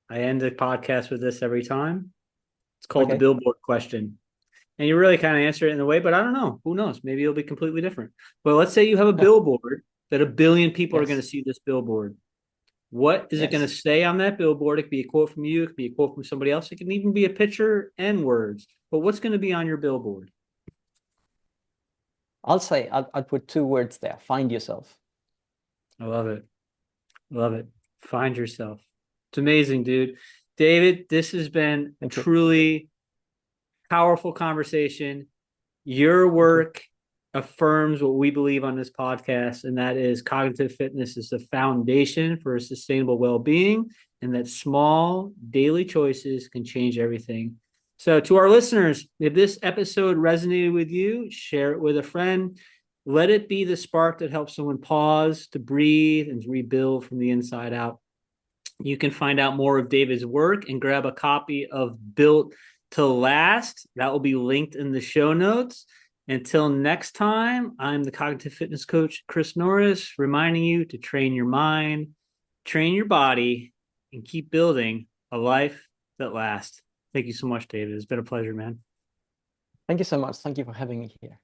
I end the podcast with this every time. It's called the Okay. billboard question. And you really kind of answer it in a way, but I don't know. Who knows? Maybe it'll be completely different. But let's say you have a Yeah. billboard that a billion people are going to Yes. see this billboard. What is it going to Yes. say on that billboard? It could be a quote from you, it could be a quote from somebody else, it can even be a picture and words. But what's going to be on your billboard? I'd put two words there. Find yourself. I love it. Love it. Find yourself. It's amazing, dude. David, this has been a Thank you. truly powerful conversation. Your Thank you. work affirms what we believe on this podcast, and that is cognitive fitness is the foundation for a sustainable well being, and that small daily choices can change everything. So, to our listeners, if this episode resonated with you, share it with a friend. Let it be the spark that helps someone pause to breathe and rebuild from the inside out. You can find out more of David's work and grab a copy of Built to Last. That will be linked in the show notes. Until next time, I'm the cognitive fitness coach, Chris Norris, reminding you to train your mind, train your body, and keep building a life that lasts. Thank you so much, David. It's been a pleasure, man. Thank you so much. Thank you for having me here.